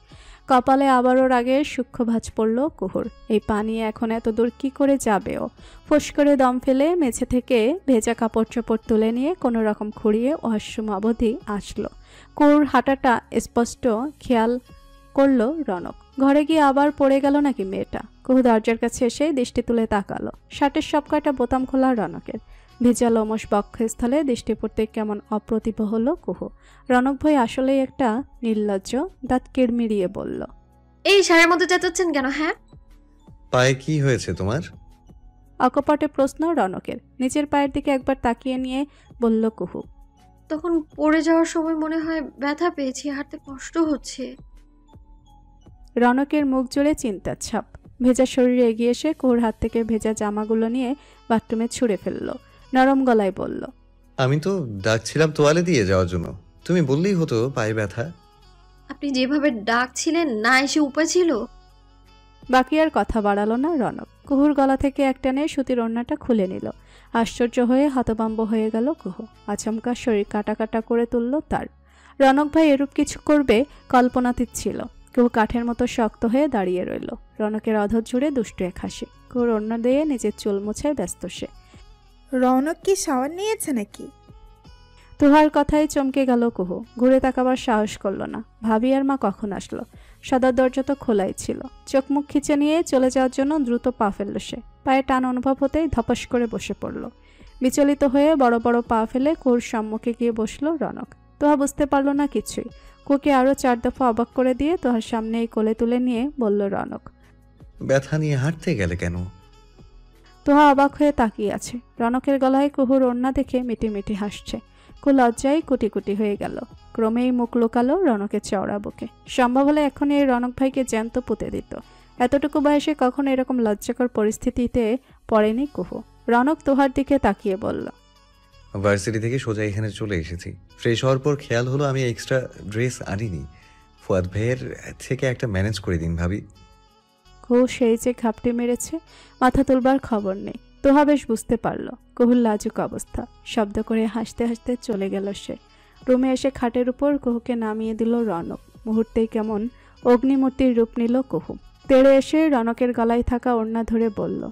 কপালে আবারও রাগের সূক্ষ্ম ভাঁজ পড়ল কুহুর। এই পানি এখন এত দূর কি করে যাবে ও? ফোঁস করে দম ফেলে মেঝে থেকে ভেজা কাপড় চোপড় তুলে নিয়ে কোনো রকম খুঁড়িয়ে ওয়াশরুম অবধি আসলো। কুহুর হাঁটাটা স্পষ্ট খেয়াল করল রনক। ঘরে গিয়ে আবার পড়ে গেল নাকি মেয়েটা? কুহু দরজার কাছে এসে দৃষ্টি তুলে তাকালো। শার্টের সব কয়টা বোতাম খোলা রনকের। ভেজা লোমশ বক্ষস্থলে দৃষ্টি পড়তে কেমন অপ্রতিভ হলো কুহু। রনক ভাই আসলেই একটা নির্লজ্জ। দাঁত কিড়মিড়িয়ে বলল, এই শাড়ির মধ্যে চেঁচাচ্ছেন কেন? হ্যাঁ, পায়ে কি হয়েছে তোমার? অকপটে প্রশ্ন রনকের। নিচের পায়ের দিকে একবার তাকিয়ে নিয়ে বলল কুহু, তখন পড়ে যাওয়ার সময় মনে হয় ব্যথা পেয়েছি, হাঁটতে কষ্ট হচ্ছে। রনকের মুখ জুড়ে চিন্তার ছাপ। ভেজা শরীরে এগিয়ে এসে কুহুর হাত থেকে ভেজা জামাগুলো নিয়ে বাথরুমে ছুঁড়ে ফেলল। নরম গলায় বলল, আমি তো ডাকছিলাম তোয়ালে দিয়ে যাওয়ার জন্য। তুমি বললেই হতো পায়ে ব্যথা। আপনি যেভাবে ডাকছিলেন, না এসে উপায় ছিল? বাকি আর কথা বাড়ালো না রনক। কুহুর গলা থেকে একটানে সুতির ওড়নাটা খুলে নিল। আশ্চর্য হয়ে হতভম্ব হয়ে গেল কুহু। আচমকা শরীর কাটা কাটা করে তুলল তার। রনক ভাই এরূপ কিছু করবে কল্পনাতীত ছিল। কুহু কাঠের মতো শক্ত হয়ে দাঁড়িয়ে রইল। রনকের অধর জুড়ে দুষ্টু এক হাসি। কুহুর ওড়না দিয়ে নিজের চুল মোছায় ব্যস্ত সে। রৌনক কি শাওয়ার নিয়েছে নাকি? তুহার কথাই চমকে গেল কুহু। ঘুরে তাকাবার সাহস করল না। ভাবি আর মা কখন আসলো? সদর দরজা তো খোলাই ছিল। চোখ মুখ খিচে নিয়ে চলে যাওয়ার জন্য দ্রুত পা ফেলল সে। পায়ে টান অনুভব হতেই ধপাস করে বসে পড়ল। বিচলিত হয়ে বড় বড় পা ফেলে কুহুর সম্মুখে গিয়ে বসল রনক। তোহা বুঝতে পারল না কিছুই। কুহুকে আরো 4 দফা অবাক করে দিয়ে তোহার সামনেই কোলে তুলে নিয়ে বলল রনক, ব্যথা নিয়ে হাঁটতে গেলে কেন? তোহা অবাক হয়ে তাকিয়ে আছে। রনকের গলায় কুহুর ওড়না দেখে মিটি মিটি হাসছে। কুহু লজ্জায় কুটি কুটি হয়ে গেল। ক্রমেই মুখ লুকালো রনকের চওড়া বুকে। সম্ভব হলে এখনই এই রনক ভাইকে জ্যান্ত পুঁতে দিত। এতটুকু বয়সে কখনো এরকম লজ্জাকর পরিস্থিতিতে পড়েনি কুহু। রনক তোহার দিকে তাকিয়ে বলল, ভার্সিটি থেকে সোজা এখানে চলে এসেছি। ফ্রেশ হওয়ার পর খেয়াল হলো আমি এক্সট্রা ড্রেস আনিনি। ফুয়াদ ভাইয়ের থেকে একটা ম্যানেজ করে দিন ভাবি। কুহু সেই যে ঘাপটি মেরেছে, মাথা তুলবার খবর নেই। তোহা বেশ বুঝতে পারল কুহুর লাজুক অবস্থা। শব্দ করে হাসতে হাসতে চলে গেল সে। রুমে এসে খাটের উপর কুহুকে নামিয়ে দিল রনক। মুহূর্তেই কেমন অগ্নিমূর্তির রূপ নিল কুহু। তেড়ে এসে রনকের গলায় থাকা ওড়না ধরে বলল,